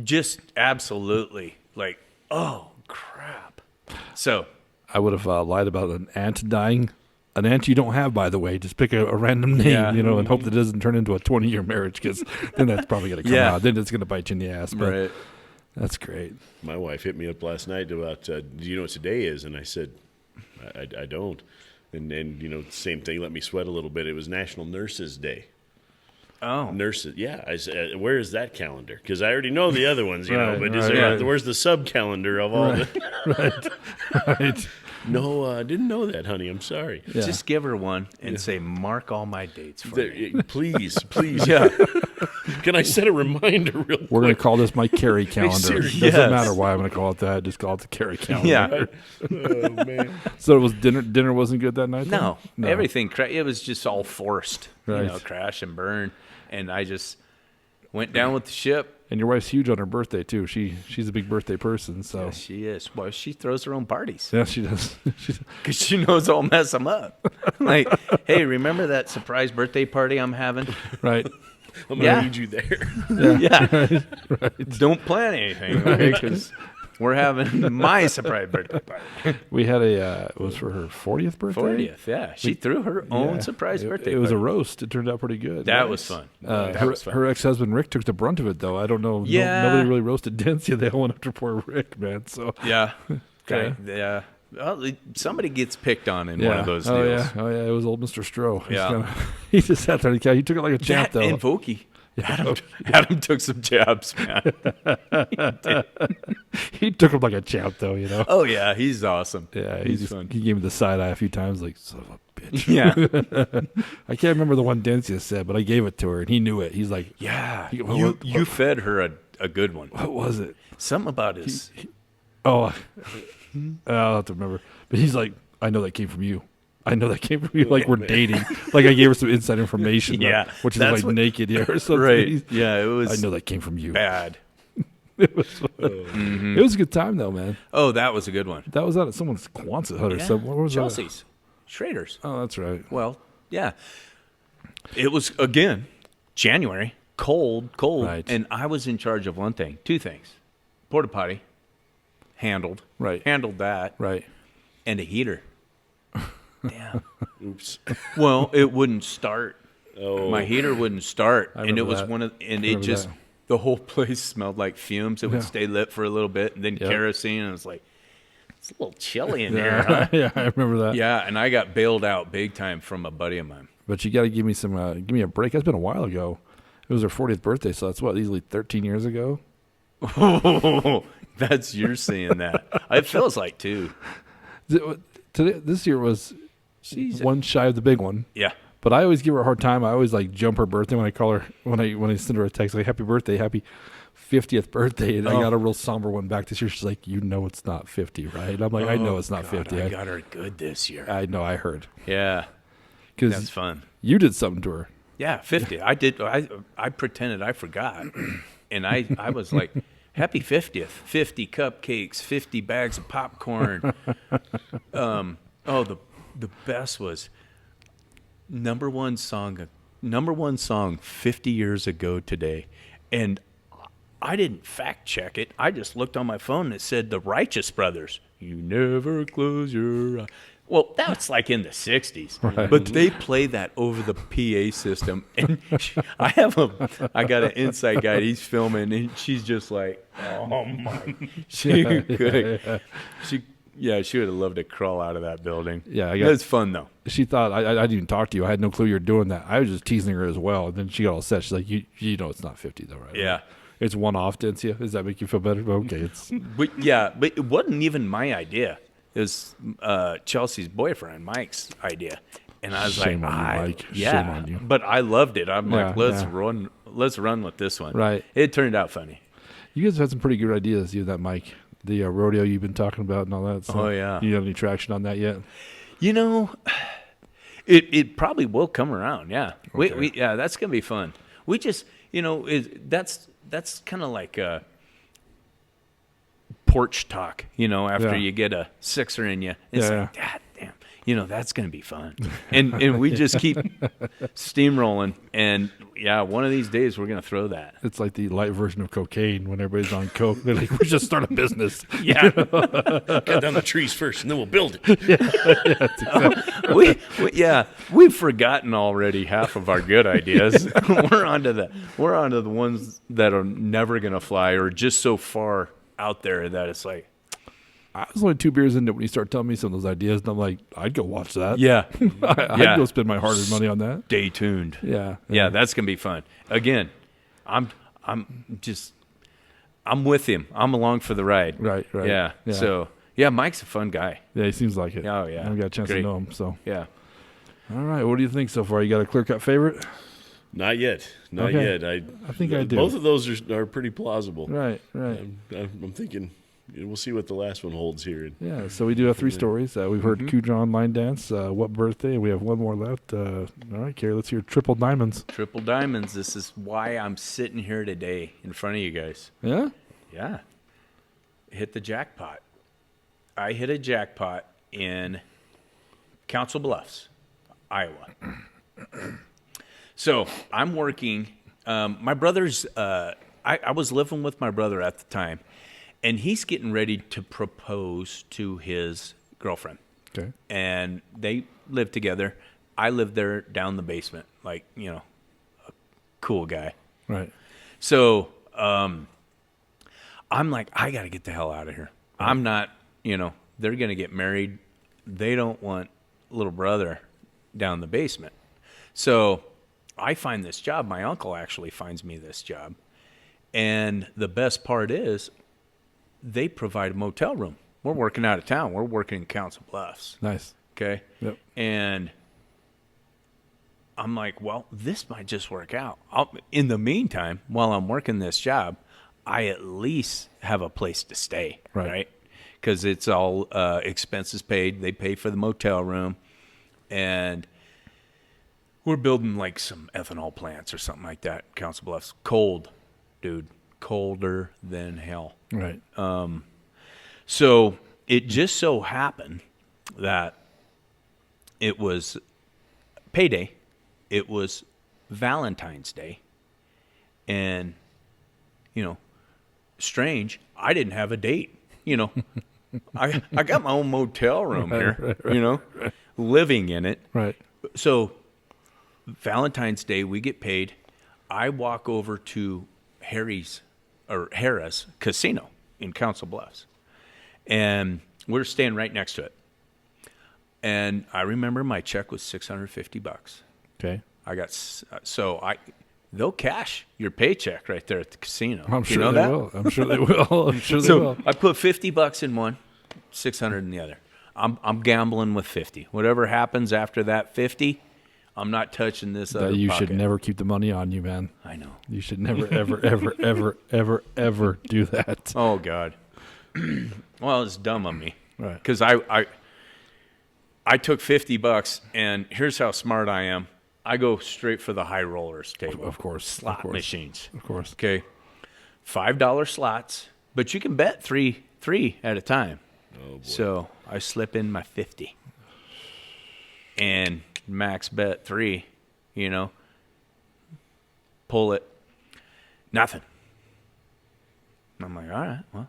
just absolutely like, oh, crap. So I would have lied about an aunt dying. An aunt you don't have, by the way. Just pick a random name, and hope that it doesn't turn into a 20-year marriage, because then that's probably going to come out. Then it's going to bite you in the ass. But right. That's great. My wife hit me up last night about, do you know what today is? And I said, I don't. And same thing, let me sweat a little bit. It was National Nurses Day. Oh. Nurses, yeah. I said, where is that calendar? Because I already know the other ones, right, but where's the sub-calendar of all the... Right. No, I didn't know that, honey. I'm sorry. Yeah. Just give her one and say, mark all my dates for me. Please. Yeah. Can I set a reminder real quick? We're going to call this my Cary calendar. Yes. Doesn't matter why I'm going to call it that. Just call it the Cary calendar. Yeah. Oh, man. So it was dinner wasn't good that night? No. Everything. It was just all forced. Right. Crash and burn. And I just went down with the ship. And your wife's huge on her birthday, too. She's a big birthday person, so. Yes, she is. Well, she throws her own parties. Yeah, she does. Because she knows I'll mess them up. Like, hey, remember that surprise birthday party I'm having? Right. I'm going to need you there. Yeah. Right. Don't plan anything, okay? Because we're having my surprise birthday party. We had it was for her 40th birthday? 40th, yeah. She threw her own surprise birthday party. It was a roast. It turned out pretty good. That was fun. Her ex-husband, Rick, took the brunt of it, though. I don't know. Yeah. Nobody really roasted Dents. They all went after poor Rick, man. So yeah. Okay. Yeah. Well, somebody gets picked on in one of those oh deals. yeah, oh yeah. It was old Mr. Stroh. Yeah. He just sat there. He took it like a champ, That though. and Vokey. Adam took some jabs, man. He took him like a champ, though. You know. Oh yeah, he's awesome. Yeah, he's fun. He gave me the side eye a few times, like son of a bitch. Yeah, I can't remember the one Denzia said, but I gave it to her, and he knew it. He's like, yeah. What- You fed her a good one. what was it? Something about his. Oh, I'll have to remember. But he's like, I know that came from you. I know that came from you. Like we're dating. Like I gave her some inside information. Yeah, which is that's like what- naked, yeah, or something. Right. Yeah, it was. I know that came from you. bad. It was. It was a good time though, man. Oh, that was a good one. That was out at someone's Quonset hut or something. What was Chelsea's, Schrader's. that? Oh, that's right. Well, yeah. It was again January, cold, Right. and I was in charge of two things: porta potty, handled that, Right. and a heater. Damn. Oops. Well, it wouldn't start. Oh. My heater wouldn't start, I and it remember was that. and I it remember just that. the whole place smelled like fumes. It would Yeah. stay lit for a little bit, and then Yep. kerosene, and it was like, it's a little chilly in Yeah, here, huh? yeah, I remember that. Yeah, and I got bailed out big time from a buddy of mine. But you got to give me give me a break. That's been a while ago. It was her 40th birthday, so that's what, easily 13 years ago. That's you're seeing that. It feels like two. This year was Jeez. one shy of the big one. Yeah. But I always give her a hard time. I always like jump her birthday when I call her when I send her a text like happy birthday, happy 50th birthday, and I got a real somber one back this year. She's like, you know it's not 50, right? I'm like, I know it's not God, 50. I got her good this year. I know, I heard Yeah. That's because fun. you did something to her. Yeah, 50. I did. I pretended I forgot, and I was like, "Happy 50th! 50 cupcakes, 50 bags of popcorn." The best was number one song 50 years ago today, and I didn't fact check it. I just looked on my phone and it said the Righteous Brothers. You never close your eyes. Well, that's like in the 60s, Right. but they play that over the PA system. And I got an inside guy. He's filming, and she's just like, "Oh my!" She would have loved to crawl out of that building. Yeah, It's fun though. She thought I didn't even talk to you. I had no clue you were doing that. I was just teasing her as well. And then she got all set. She's like, you know it's not 50 though, right? Yeah. It's one off, Denzia. Does that make you feel better? Okay, it's But it wasn't even my idea. It was Chelsea's boyfriend, Mike's idea. And I was Shame like, on you, Mike. Yeah, Shame on you. But I loved it. I'm like, Yeah, let's run with this one. Right. It turned out funny. you guys have had some pretty good ideas, you and that Mike. The rodeo you've been talking about and all that. So Oh, yeah. You have any traction on that yet? You know, it probably will come around. Yeah. Okay. Yeah, that's gonna be fun. We just, that's kind of like porch talk. After Yeah. you get a sixer in you, it's Yeah, like, God damn, that's gonna be fun. and we just keep steamrolling. And yeah, one of these days we're gonna throw that. It's like the light version of cocaine when everybody's on coke. They're like, we should start a business. Yeah. Cut down the trees first, and then we'll build it. We've forgotten already half of our good ideas. we're onto the ones that are never gonna fly or just so far out there that it's like, I was only 2 beers into it when you start telling me some of those ideas, and I'm like, I'd go watch that. yeah, I'd go spend my hard-earned money on that. stay tuned. Yeah. Yeah, that's gonna be fun. Again, I'm with him. I'm along for the ride. Right. Yeah. So yeah, Mike's a fun guy. Yeah, he seems like it. Oh, yeah. I haven't got a chance Great. to know him. So, Yeah. all right. What do you think so far? You got a clear-cut favorite? Not yet. Not Okay. yet. I think I do. Both of those are pretty plausible. Right. I'm thinking we'll see what the last one holds here. Yeah, so we do have 3 stories. We've heard Kudron line dance, what birthday, and we have one more left. All right, Cary, let's hear Triple Diamonds. Triple Diamonds. This is why I'm sitting here today in front of you guys. Yeah? Yeah. Hit the jackpot. I hit a jackpot in Council Bluffs, Iowa. So I'm working. My brother's, I was living with my brother at the time, and he's getting ready to propose to his girlfriend. Okay. And they live together. I live there down the basement, like, a cool guy. Right. So I'm like, I got to get the hell out of here. I'm not, they're going to get married. They don't want little brother down the basement. So I find this job. My uncle actually finds me this job. And the best part is they provide a motel room. We're working out of town. We're working in Council Bluffs. Nice. Okay? Yep. And I'm like, well, this might just work out. In the meantime, while I'm working this job, I at least have a place to stay, right? Because it's all expenses paid. They pay for the motel room. And we're building like some ethanol plants or something like that, Council Bluffs. Cold, dude. Colder than hell. Right. So it just so happened that it was payday. It was Valentine's Day. And, strange, I didn't have a date. I got my own motel room here, living in it. Right. So Valentine's Day, we get paid. I walk over to Harrah's Casino in Council Bluffs. And we're staying right next to it. And I remember my check was $650. Okay. They'll cash your paycheck right there at the casino. I'm sure you know they that? will. I'm sure they will. I'm sure they So will. I put $50 in one, $600 in the other. I'm gambling with 50. Whatever happens after that 50, I'm not touching this other You pocket. should never keep the money on you, man. I know. You should never, ever, ever, ever, ever, ever do that. Oh God. Well, it's dumb of me. Right. Because I took $50, and here's how smart I am. I go straight for the high rollers table. Of course. Slot of course, machines. Of course. Okay. $5 slots, but you can bet three at a time. Oh, boy. So I slip in my 50 and max bet 3, pull it, nothing. I'm like, all right, well,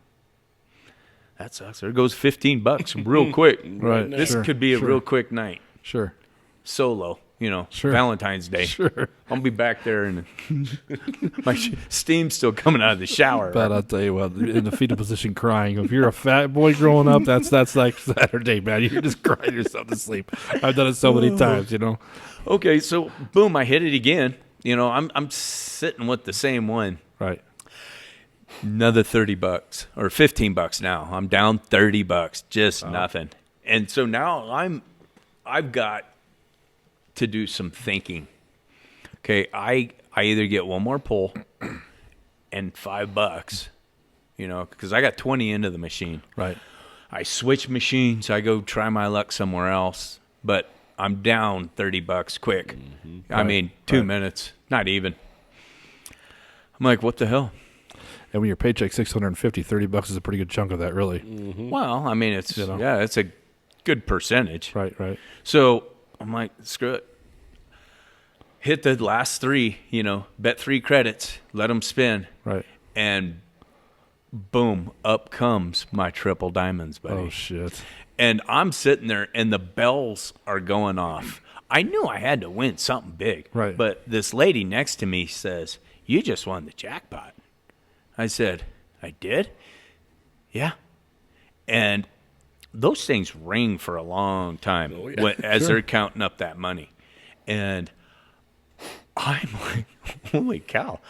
that sucks. There goes $15 real quick. Right. This Sure, could be a sure. real quick night. Sure. Solo, Sure. Valentine's Day. Sure. I'll be back there, and my steam's still coming out of the shower. But I'll tell you what, in the fetal position crying, if you're a fat boy growing up, that's like Saturday, man. You're just crying yourself to sleep. I've done it so many times, Okay, so boom, I hit it again. I'm sitting with the same one. Right. Another $30 or $15 now. I'm down $30, just nothing. And so now I've got to do some thinking. Okay, I either get one more pull and $5, because I got 20 into the machine. Right. I switch machines. I go try my luck somewhere else, but I'm down $30 quick. Mm-hmm. I mean, 2 minutes, not even. I'm like, what the hell? And when your paycheck's $650, $30 is a pretty good chunk of that, really. Mm-hmm. Well, I mean, it's it's a good percentage. Right. So I'm like, screw it. Hit the last 3, bet 3 credits, let them spin. Right. And boom, up comes my triple diamonds, buddy. Oh, shit. And I'm sitting there, and the bells are going off. I knew I had to win something big. Right. But this lady next to me says, you just won the jackpot. I said, I did? Yeah. And those things ring for a long time as they're counting up that money. And I'm like, holy cow,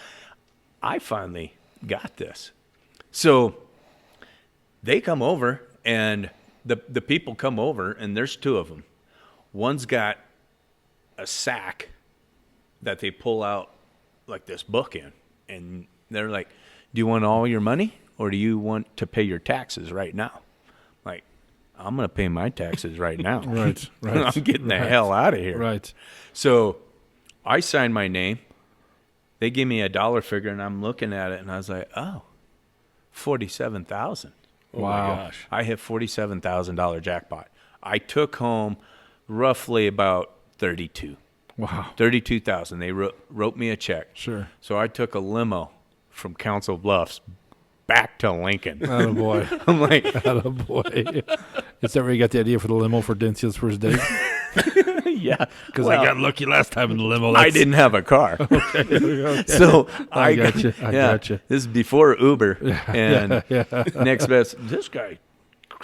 I finally got this. So they come over, and the people come over, and there's 2 of them. One's got a sack that they pull out like this book in, and they're like, do you want all your money, or do you want to pay your taxes right now? Like, I'm going to pay my taxes right now. Right. I'm getting the hell out of here. Right. So I signed my name. They give me a dollar figure, and I'm looking at it, and I was like, oh, $47,000. Oh, Wow. my gosh. I hit $47,000 jackpot. I took home roughly about 32. Wow. 32,000. They wrote me a check. Sure. So I took a limo from Council Bluffs back to Lincoln. Attaboy. I'm like, Attaboy. Is that where you got the idea for the limo for Dencia's first date? yeah. Because Well, I got lucky last time in the limo. I didn't have a car. Okay. So I got you. I got you. This is before Uber. And Yeah. next best, this guy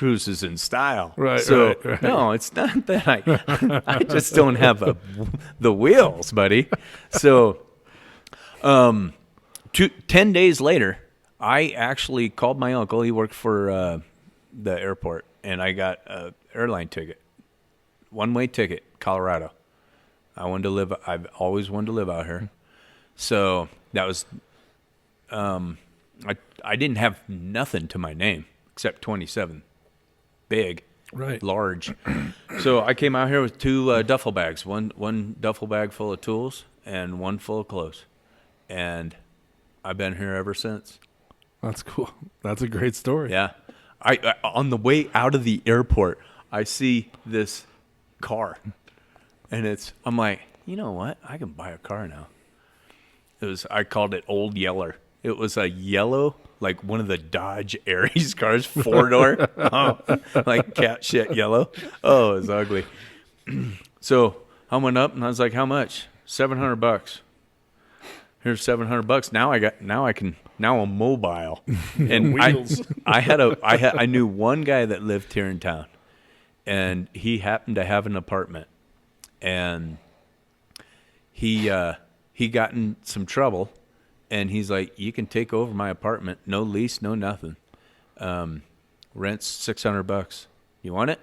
cruises in style. Right, So right. no, it's not that I just don't have the wheels, buddy. So 10 days later, I actually called my uncle. He worked for the airport, and I got an airline ticket, one-way ticket, Colorado. I've always wanted to live out here. So that was, I didn't have nothing to my name except 27, big, Right. large. So I came out here with two duffel bags, one duffel bag full of tools and one full of clothes. And I've been here ever since. That's cool. That's a great story. Yeah. I on the way out of the airport, I see this car. And I'm like, you know what? I can buy a car now. I called it Old Yeller. It was a yellow, like one of the Dodge Aries cars, 4-door, like cat shit yellow. Oh, it was ugly. So I went up and I was like, how much? $700. Here's $700. Now I'm mobile. And Wheels. I knew one guy that lived here in town, and he happened to have an apartment, and he got in some trouble, and he's like, you can take over my apartment, no lease, no nothing. Rent's $600. You want it?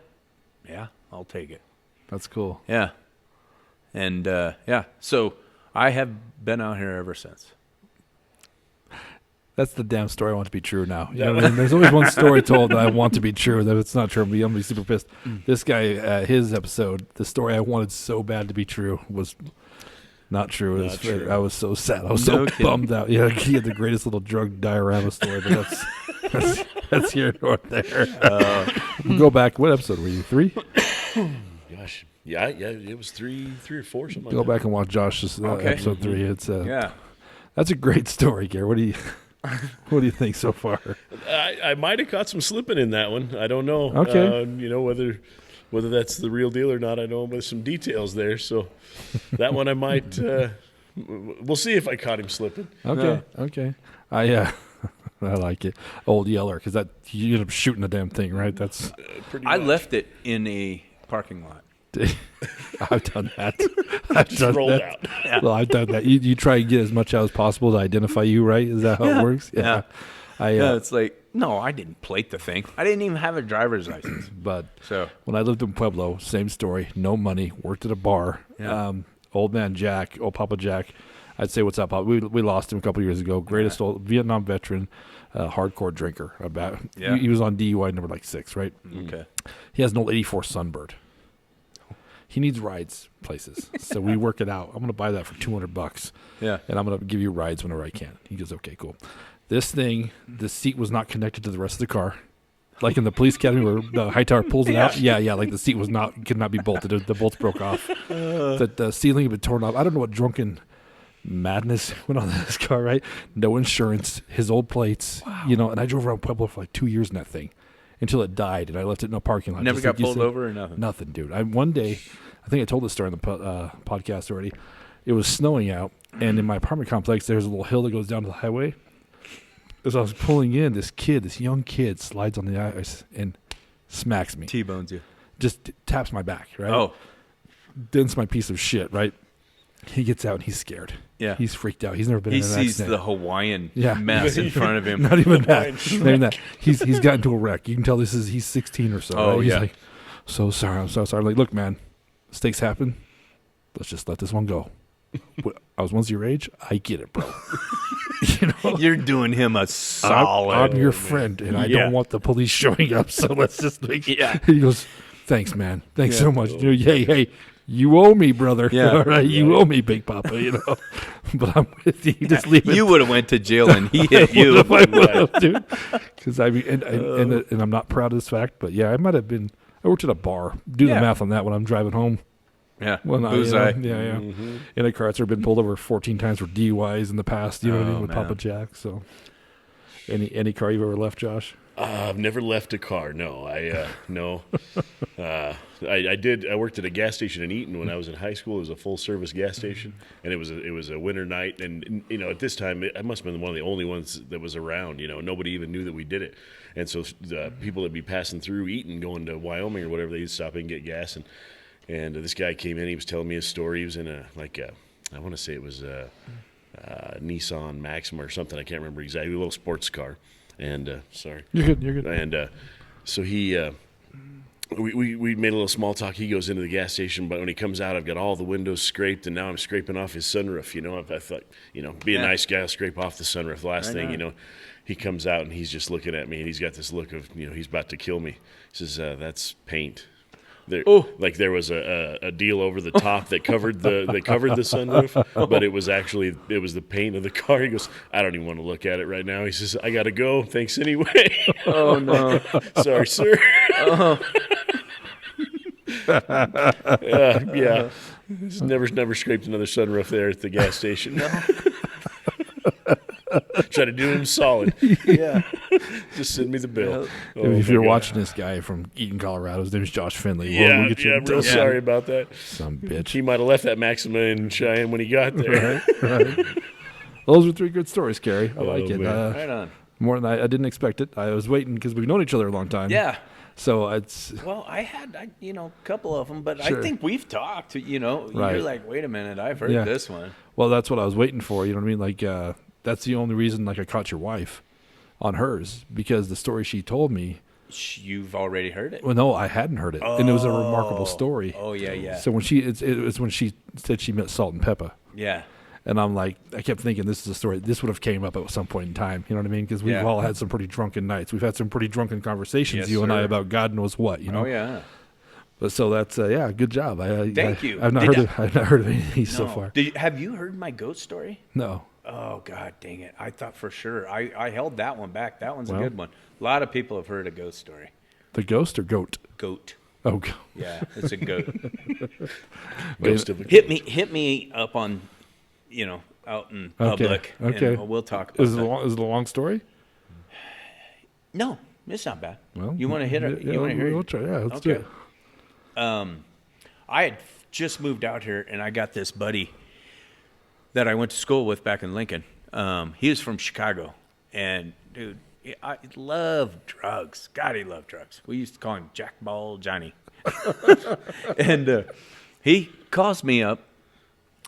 Yeah, I'll take it. That's cool. Yeah. And yeah, so I have been out here ever since. That's the damn story I want to be true now. You know what I mean? There's always one story told that I want to be true. That it's not true. I'm gonna be super pissed. This guy, his episode, the story I wanted so bad to be true was not true. It was Not true. I was so sad. I was No so kidding. bummed out. Yeah, he had the greatest little drug diorama story, but that's here nor there. Go back. What episode were you? 3? Gosh. Yeah, it was three or four, something Go like that. back and watch Josh's episode 3. It's Yeah. that's a great story, Gary. What do you think so far? I might have caught some slipping in that one. I don't know. Okay. Whether that's the real deal or not, I know there's some details there. So that one I might. We'll see if I caught him slipping. Okay. I like it. Old Yeller, because that you end up shooting the damn thing, right? That's Pretty I much. left it in a parking lot. I've done that. I've done rolled that. out. Yeah. Well, I've done that. You try and get as much out as possible to identify you, right? Is that how it works? Yeah. I Yeah, it's like, no, I didn't plate the thing. I didn't even have a driver's license. but So when I lived in Pueblo, same story. No money. Worked at a bar. Yeah. Old man Jack, old Papa Jack. I'd say, what's up, Papa? We lost him a couple years ago. Greatest old Vietnam veteran, hardcore drinker. Yeah. He was on DUI number 6, right? okay. He has an old 84 Sunbird. He needs rides places. So we work it out. I'm going to buy that for $200. Yeah. And I'm going to give you rides whenever I can. He goes, okay, cool. This thing, the seat was not connected to the rest of the car. Like in the police academy where the high tower pulls it out. Yeah, like the seat could not be bolted. The bolts broke off. The ceiling had been torn off. I don't know what drunken madness went on in this car, right? No insurance, his old plates, and I drove around Pueblo for like 2 years in that thing until it died, and I left it in a parking lot. Never just got like you pulled said. over or nothing. Nothing, dude. One day, I think I told this story on the podcast already. It was snowing out, and in my apartment complex, there's a little hill that goes down to the highway. As I was pulling in, this young kid, slides on the ice and smacks me. T-bones you. Just taps my back, right? Oh, Dents my piece of shit, right? He gets out and he's scared. Yeah. He's freaked out. He's never been he in an sees accident. the Hawaiian Yeah. mess in front of him. Not even that. Hawaiian Not even that. He's gotten into a wreck. You can tell he's 16 or so. Oh, right? He's yeah. like, so sorry. I'm so sorry. I'm like, look, man, mistakes happen. Let's just let this one go. I was once your age. I get it, bro. You're doing him a solid. I'm your friend, and I Yeah. don't want the police showing up. So let's just make. Yeah. He goes, thanks, man. Thanks so much. Hey, you owe me, brother. Yeah. All right, you owe me, Big Papa. But I'm with you. Just leave it. You would have went to jail and he hit you. I would have, dude. Because I mean, and I'm not proud of this fact, but yeah, I might have been. I worked at a bar. Do the Yeah. math on that when I'm driving home. Yeah. When Bullseye. yeah. In a car, I've been pulled over 14 times for DUIs in the past. You know what I Oh, mean, with man. Papa Jack. So, any car you've ever left, Josh? I've never left a car. No, no. I worked at a gas station in Eaton when I was in high school. It was a full service gas station, and it was a winter night. And at this time, I must have been one of the only ones that was around. Nobody even knew that we did it. And so the people that'd be passing through Eaton, going to Wyoming or whatever, they'd stop in and get gas. And this guy came in. He was telling me his story. He was in I want to say it was a Nissan Maxima or something. I can't remember exactly. A little sports car. And sorry, You're good. And so he, we made a little small talk. He goes into the gas station, but when he comes out, I've got all the windows scraped, and now I'm scraping off his sunroof. I thought, be a nice guy, I'll scrape off the sunroof. Last thing, he comes out and he's just looking at me, and he's got this look of, he's about to kill me. He says, "That's paint." There was a deal over the top that covered the sunroof, but it was the paint of the car. He goes, "I don't even want to look at it right now." He says, "I gotta go. Thanks anyway." Oh no! Sorry, sir. Oh. Yeah. Just never scraped another sunroof there at the gas station. No. Try to do him solid. Yeah. Just send me the bill. Yeah. Oh, If you're my God. watching this guy from Eaton, Colorado, his name is Josh Finley. Yeah, We'll get you real sorry about that. Some bitch. He might have left that Maxima in Cheyenne when he got there. Right. Those are 3 good stories, Cary. I like Oh, it. man. Right on. More than I didn't expect it. I was waiting because we've known each other a long time. Yeah. So it's Well, I had a couple of them, but Sure. I think we've talked. Right. You're like, wait a minute, I've heard Yeah. this one. well, that's what I was waiting for. You know what I mean? Like that's the only reason I caught your wife on hers, because the story she told me. You've already heard it. Well, no, I hadn't heard it, and it was a remarkable story. Oh yeah. So when it was when she said she met Salt and Pepper. Yeah. And I'm like, I kept thinking this is a story. This would have came up at some point in time. You know what I mean? Because we've Yeah. all had some pretty drunken nights. We've had some pretty drunken conversations, Yes, you and I, sir. about God knows what. Oh yeah. But so that's good job. Thank you. I've not heard of any of these so No. far. Have you heard my goat story? No. Oh God, dang it! I thought for sure. I held that one back. That one's Well. a good one. A lot of people have heard a ghost story. The ghost or goat? Goat. Oh, go- Yeah, it's a goat. Ghost of a Hit me up on, out in public. Okay. And we'll talk about is that. it a long story? No, it's not bad. Well, You want to hit it? Yeah, You want to hear we'll it? try. Yeah, let's do Okay. it. I had just moved out here, and I got this buddy that I went to school with back in Lincoln. He was from Chicago, and dude, I love drugs. God, he loved drugs. We used to call him Jackball Johnny. And he calls me up,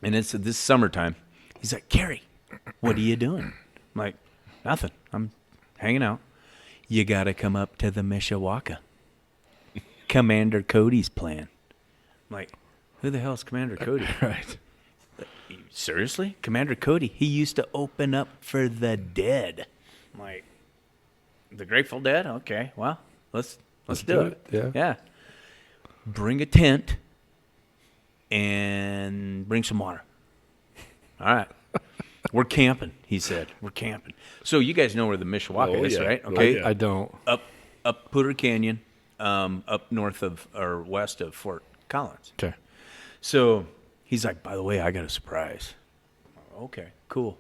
and it's this summertime. He's like, "Cary, what are you doing?" I'm like, "Nothing. I'm hanging out." "You got to come up to the Mishawaka. Commander Cody's playing." I'm like, "Who the hell's Commander Cody?" Right. "Seriously? Commander Cody? He used to open up for the Dead." I'm like, "The Grateful Dead? Okay, well, let's do it." Yeah. Bring a tent and bring some water. All right. We're camping, he said. We're camping. So you guys know where the Mishawaka Oh, is, yeah. right? Oh, Okay. yeah. I don't. Up Poudre Canyon, up north of or west of Fort Collins. Okay. So he's like, "By the way, I got a surprise." Okay, cool.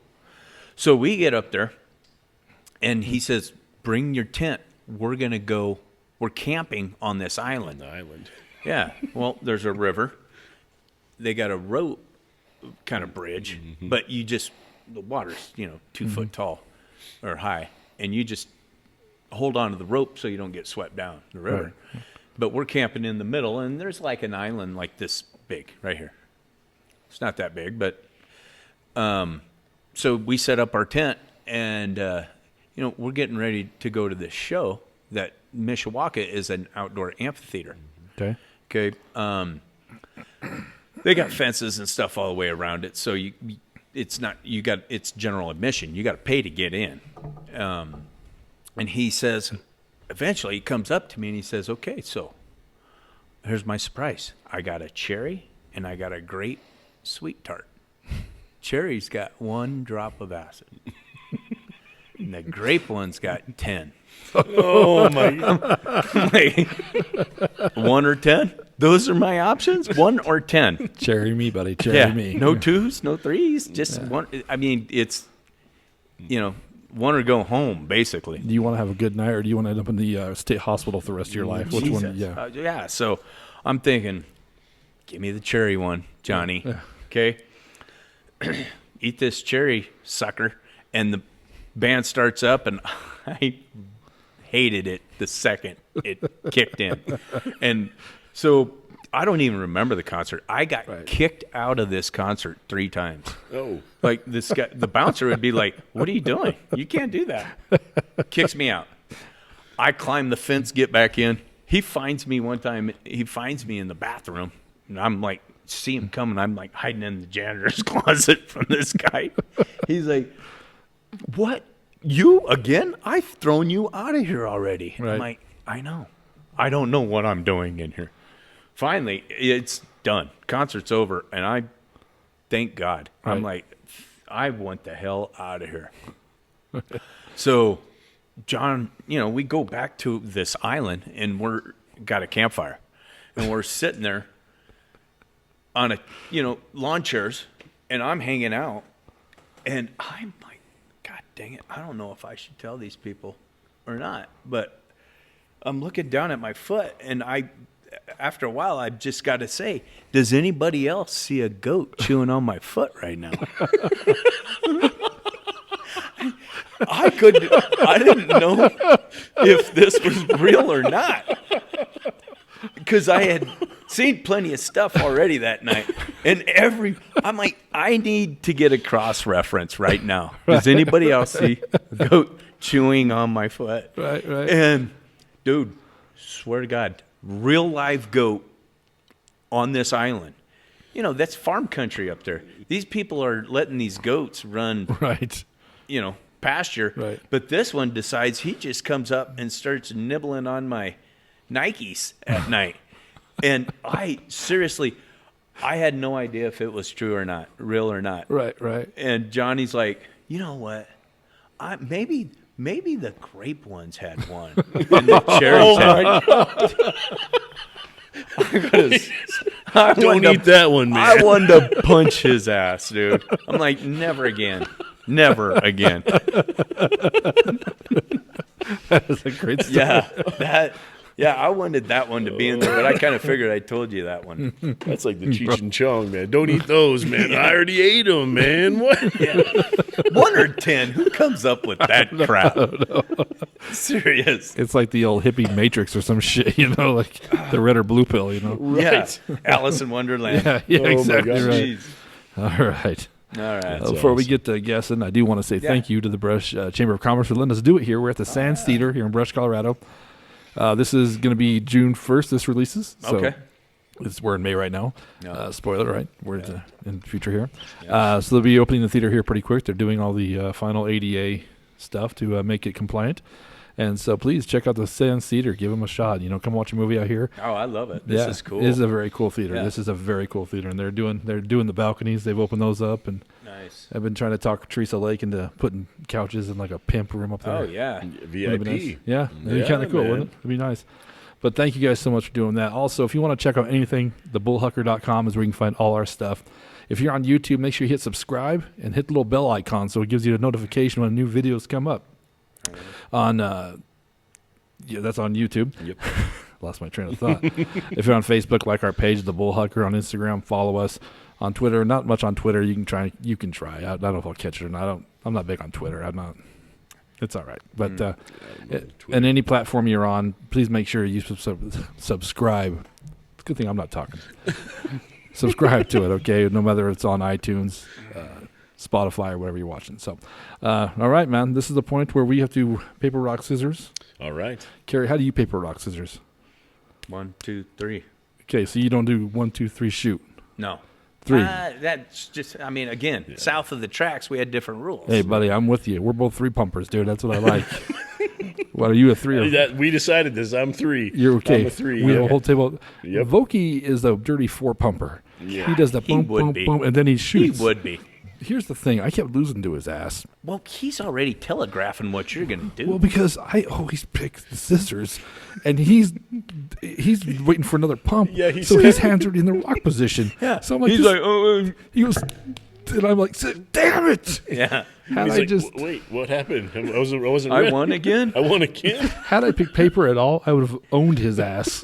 So we get up there, and he says, "Bring your tent. We're camping on this island." The island. Yeah. Well, there's a river. They got a rope kind of bridge, but the water's, 2 foot tall or high, and you just hold on to the rope so you don't get swept down the river. Right. But we're camping in the middle, and there's like an island like this big right here. It's not that big, but so we set up our tent, and we're getting ready to go to this show. That Mishawaka is an outdoor amphitheater. Okay. Okay. They got fences and stuff all the way around it, so it's general admission. You got to pay to get in. And he says, eventually he comes up to me and he says, "Okay, so here's my surprise. I got a cherry and I got a grape sweet tart. Cherry's got 1 drop of acid, and the grape one's got 10. Oh my God. Like, 1 or 10? Those are my options. 1 or 10. Cherry me, buddy. Cherry me. No 2s, no 3s, just 1. I mean, it's, want to go home, basically. Do you want to have a good night, or do you want to end up in the state hospital for the rest of your life? Which one? Jesus. Yeah. So I'm thinking, give me the cherry one, Johnny. Yeah. Okay. Eat this cherry sucker, and the band starts up, and I hated it the second it kicked in. And so I don't even remember the concert. I got kicked out of this concert 3 times. Oh. Like this guy, the bouncer would be like, "What are you doing? You can't do that." Kicks me out. I climb the fence, get back in. He finds me one time. He finds me in the bathroom, and I'm like, see him coming. I'm like hiding in the janitor's closet from this guy. He's like, "What? You again? I've thrown you out of here already." Right. I'm like, "I know. I don't know what I'm doing in here." Finally, it's done. Concert's over, and I thank God. Right. I'm like, I want the hell out of here. So, John, we go back to this island, and got a campfire, and we're sitting there on lawn chairs, and I'm hanging out, and I'm like, God dang it, I don't know if I should tell these people or not, but I'm looking down at my foot, and after a while, I've just got to say, does anybody else see a goat chewing on my foot right now? I didn't know if this was real or not, because I had seen plenty of stuff already that night. And I'm like, I need to get a cross reference right now. Does anybody else see a goat chewing on my foot? Right. And dude, swear to God, real live goat on this island. That's farm country up there. These people are letting these goats run, Right. pasture. Right. But this one decides he just comes up and starts nibbling on my Nikes at night. And I had no idea if it was true or not, real or not. Right. And Johnny's like, you know what? Maybe the grape ones had one, and the cherries had. Don't eat that one, man. I wanted to punch his ass, dude. I'm like, never again. Never again. That is a great story. Yeah, I wanted that one to be in there, but I kind of figured I told you that one. That's like the Cheech and Chong, man. Don't eat those, man. I already ate them, man. What? Yeah. 1 or 10. Who comes up with that crap? Serious. It's like the old hippie Matrix or some shit, like the red or blue pill, Right. Yeah. Alice in Wonderland. Yeah, Oh, my exactly gosh. right. Jeez. All right. All right. Before we get to guessing, I do want to say thank you to the Brush Chamber of Commerce for letting us do it here. We're at the Sands Theater here in Brush, Colorado. This is going to be June 1st. This releases. So Okay. we're in May right now. No. Spoiler, right? We're in the future here. So they'll be opening the theater here pretty quick. They're doing all the final ADA stuff to make it compliant. And so please check out the Sands Theater. Give them a shot. Come watch a movie out here. Oh, I love it. This is cool. It is a very cool theater. Yeah. This is a very cool theater, and they're doing the balconies. They've opened those up, and Nice. I've been trying to talk Teresa Lake into putting couches in like a pimp room up there. Oh, yeah. Wouldn't it be nice? VIP. Yeah, it'd be kind of cool, man. wouldn't it? It'd be nice. But thank you guys so much for doing that. Also, if you want to check out anything, thebullhucker.com is where you can find all our stuff. If you're on YouTube, make sure you hit subscribe and hit the little bell icon so it gives you a notification when new videos come up. That's on YouTube. Yep. Lost my train of thought. If you're on Facebook, like our page, The Bullhucker. On Instagram, follow us. On Twitter, not much on Twitter. You can try. I don't know if I'll catch it or not. I'm not big on Twitter. I'm not. It's all right. But and any platform you're on, please make sure you subscribe. It's a good thing I'm not talking. Subscribe to it, okay? No matter if it's on iTunes, Spotify, or whatever you're watching. So, all right, man. This is the point where we have to paper, rock, scissors. All right. Cary, how do you paper, rock, scissors? 1, 2, 3. Okay, so you don't do 1, 2, 3, shoot. No. 3. That's just, again, south of the tracks, we had different rules. Hey, buddy, I'm with you. We're both 3 pumpers, dude. That's what I like. What are you, a 3? Or We decided this. I'm 3. you're okay. I'm a 3. We have a whole table. Yep. Vokey is a dirty 4 pumper. Yeah. He does the He boom, would boom, be. boom, and then he He shoots. would be. Here's the thing. I kept losing to his ass. Well, he's already telegraphing what you're going to do. Well, because I always pick the scissors, and he's waiting for another pump. Yeah, so his hands are in the rock position. yeah. So I'm like, he's this- like, oh, he goes, And I'm like, damn it! Yeah. Had He's I like, just wait, what happened? I wasn't I ready. won again? I won again. had I picked paper at all, I would have owned his ass.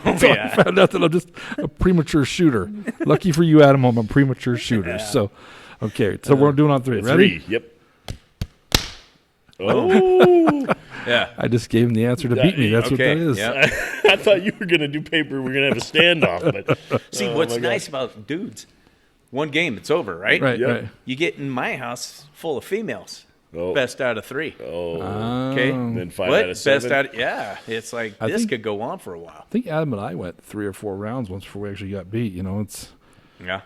Oh, So I yeah. found out that I'm just a premature shooter. Lucky for you, Adam, I'm a premature shooter. Yeah. So, okay, so we're doing on three. Ready? 3. Yep. Oh. Yeah. I just gave him the answer to beat me. That's what that is. Yeah. I thought you were going to do paper. We're going to have a standoff. But See, oh what's my nice about dudes, one game, it's over, right? Right, Yep. right. You get in my house full of females. Oh. Best out of 3. Oh. Okay. Then 5 What? out of 7. Best out of, yeah. It's like, I this think- could go on for a while. I think Adam and I went 3 or 4 rounds once before we actually got beat. You know, it's Yeah.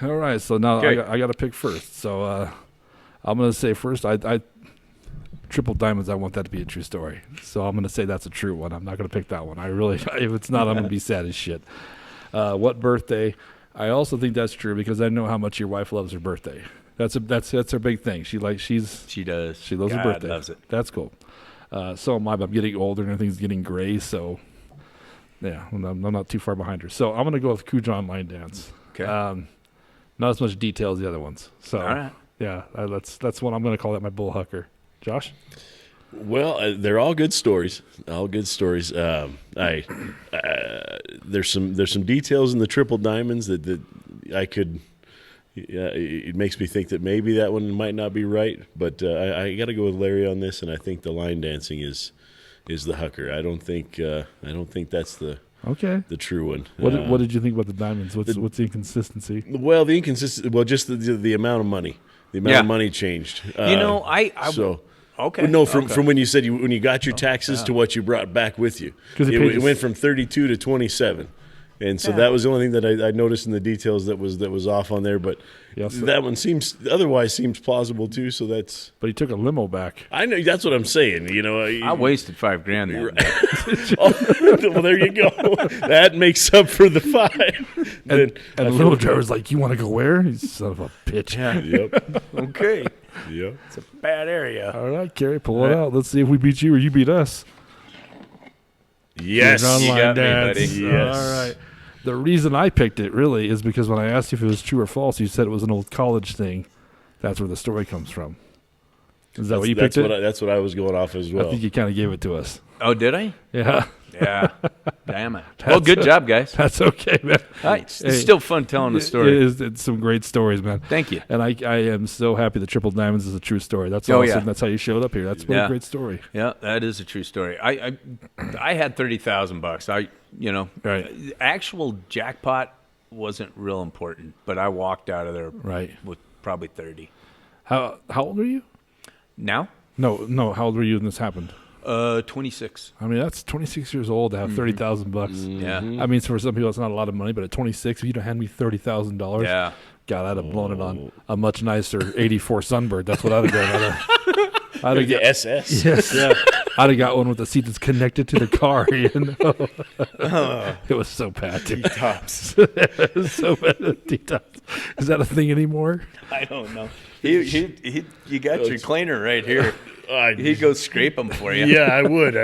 all right. So now Okay. I got to pick first. So I'm going to say first, I triple diamonds. I want that to be a true story. So I'm going to say that's a true one. I'm not going to pick that one. I really, if it's not, I'm going to be sad as shit. What birthday? I also think that's true because I know how much your wife loves her birthday. That's her big thing. She loves She does. her God birthday. loves it. That's cool. So am I. But I'm getting older and everything's getting gray. So yeah, I'm not too far behind her. So I'm going to go with Kudron line dance. Okay. Not as much detail as the other ones. So All right. yeah, that's one I'm going to call that my Bullhucker. Josh? Well, they're all good stories. All good stories. There's some details in the triple diamonds that I could. It makes me think that maybe that one might not be right, but I got to go with Larry on this, and I think the line dancing is the Hucker. I don't think that's the Okay. true one. What did you think about the diamonds? What's the inconsistency? Well, the inconsistent. Well, just the amount of money. The amount Yeah. of money changed. You know, I so. okay. Well, no, from okay. when you said when you got your taxes to what you brought back with you, 'Cause it it, paid it went from 32 to 27, and so Yeah. that was the only thing that I noticed in the details that was off on there. But Yeah, so- that one seems plausible too. So that's But he took a limo back. I know that's what I'm saying. You know, I wasted $5,000 that night. well, there you go. That makes up for the 5. And I the feel limo good. driver's like, "You want to go where?" He's son of a bitch. Yep. Okay. Yep. It's a bad area. All right, Cary, pull it out. Let's see if we beat you or you beat us. Yes. Kudron You line got me, dance. buddy. Yes. All right. The reason I picked it really is because when I asked you if it was true or false, you said it was an old college thing. That's where the story comes from. Is that what you picked it? That's what I was going off as I well. think you kind of gave it to us. Oh, did I? Yeah, Yeah. Damn it. Well, good job, guys. that's okay, man. It's Hey, still fun telling the story. It's some great stories, man. Thank you. And I am so happy the Triple Diamonds is a true story. That's Oh, awesome. yeah. That's how you showed up here. That's what Yeah. a great story. Yeah, that is a true story. I had $30,000. Right. Actual jackpot wasn't real important, but I walked out of there Right. with probably 30. How old are you? Now, No. How old were you when this happened? 26. I mean, that's 26 years old to have $30,000. Yeah. I mean, for some people, it's not a lot of money, but at 26, if you'd have handed me $30,000, Yeah. God, I'd have blown it on a much nicer '84 Sunbird. That's what I'd have done. I'd have the got, SS. yes, yeah. I'd have got one with the seat that's connected to the car. You know, it was so bad. Dude. Tops. It was so bad. T-tops. Is that a thing anymore? I don't know. You got your cleaner right here. He'd go scrape them for you. Yeah, I would.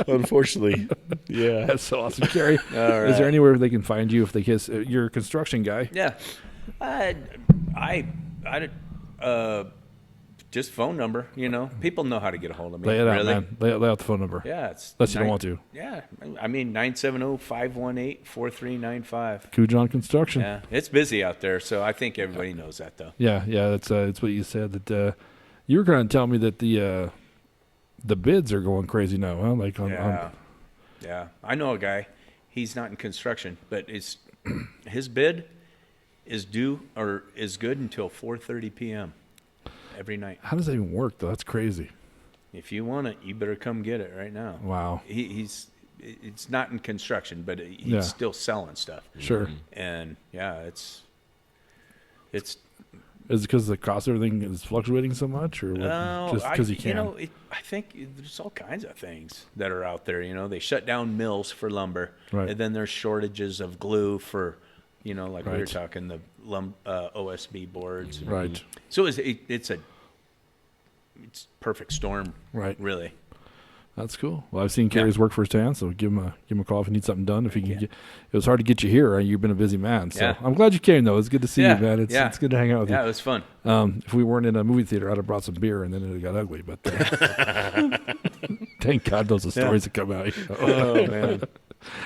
Unfortunately, yeah. That's so awesome, Cary. All right. Is there anywhere they can find you if they kiss? You're a construction guy. Yeah. Just phone number, People know how to get a hold of me. Lay it out, really. man. Lay out the phone number. Yeah, it's Unless you don't want to. Yeah, I mean 970-518-4395. Kudron Construction. Yeah, it's busy out there, so I think everybody knows that though. Yeah. That's what you said. That you were going to tell me that the bids are going crazy now, huh? Like Yeah, I know a guy. He's not in construction, but his bid is due or is good until 4:30 p.m. every night. how does that even work though? That's crazy. If you want it, you better come get it right now. Wow. It's not in construction, but he's Yeah. still selling stuff. Sure. And yeah, it's Is it because the cost of everything is fluctuating so much, or what? Just because you can? I think there's all kinds of things that are out there. They shut down mills for lumber, Right. and then there's shortages of glue for, like we were Right. talking the OSB boards. That's cool. Well, I've seen Cary's work firsthand, so give him a call if you need something done. If you can get, it was hard to get you here. Right? You've been a busy man, so Yeah. I'm glad you came. Though it's good to see Yeah. you, man. It's good to hang out with you. Yeah, it was fun. If we weren't in a movie theater, I'd have brought some beer, and then it got ugly. But thank God those are stories that come out. You know? Oh man.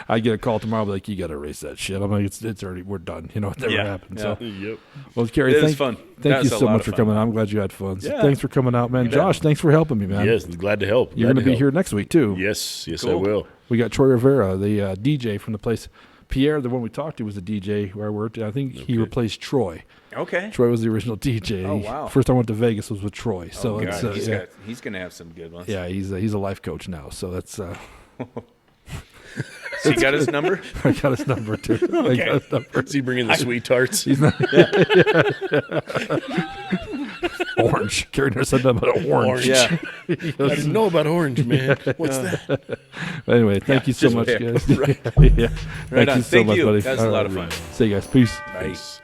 I get a call tomorrow, be like, you got to erase that shit. I'm like, it's already, we're done. You know, it never happened. So, Yep. well, Cary, It was fun. thank That you was a so lot much of for fun. coming. I'm glad you had fun. So Yeah. thanks for coming out, man. Josh, thanks for helping me, man. Yes, glad to help. You're Glad going to be help. here next week too. Yes, I Cool. will. We got Troy Rivera, the DJ from the place. Pierre, the one we talked to, was the DJ where I worked. I think he replaced Troy. Okay. Troy was the original DJ. Oh, wow. First time I went to Vegas was with Troy. So Oh, it's God. He's yeah. gonna have some good ones. Yeah, he's a life coach now. So that's So you got his number? I got his number too. I got his number. Is he bringing the sweet tarts? He's not orange. Cary never said nothing about orange. Yeah. I didn't know about orange, man. What's that? Anyway, thank you so just much, pick. guys. Right. Yeah. Right Thank on. you so Thank much, you. buddy. That was a All lot of right. fun. See you guys. Peace. Nice.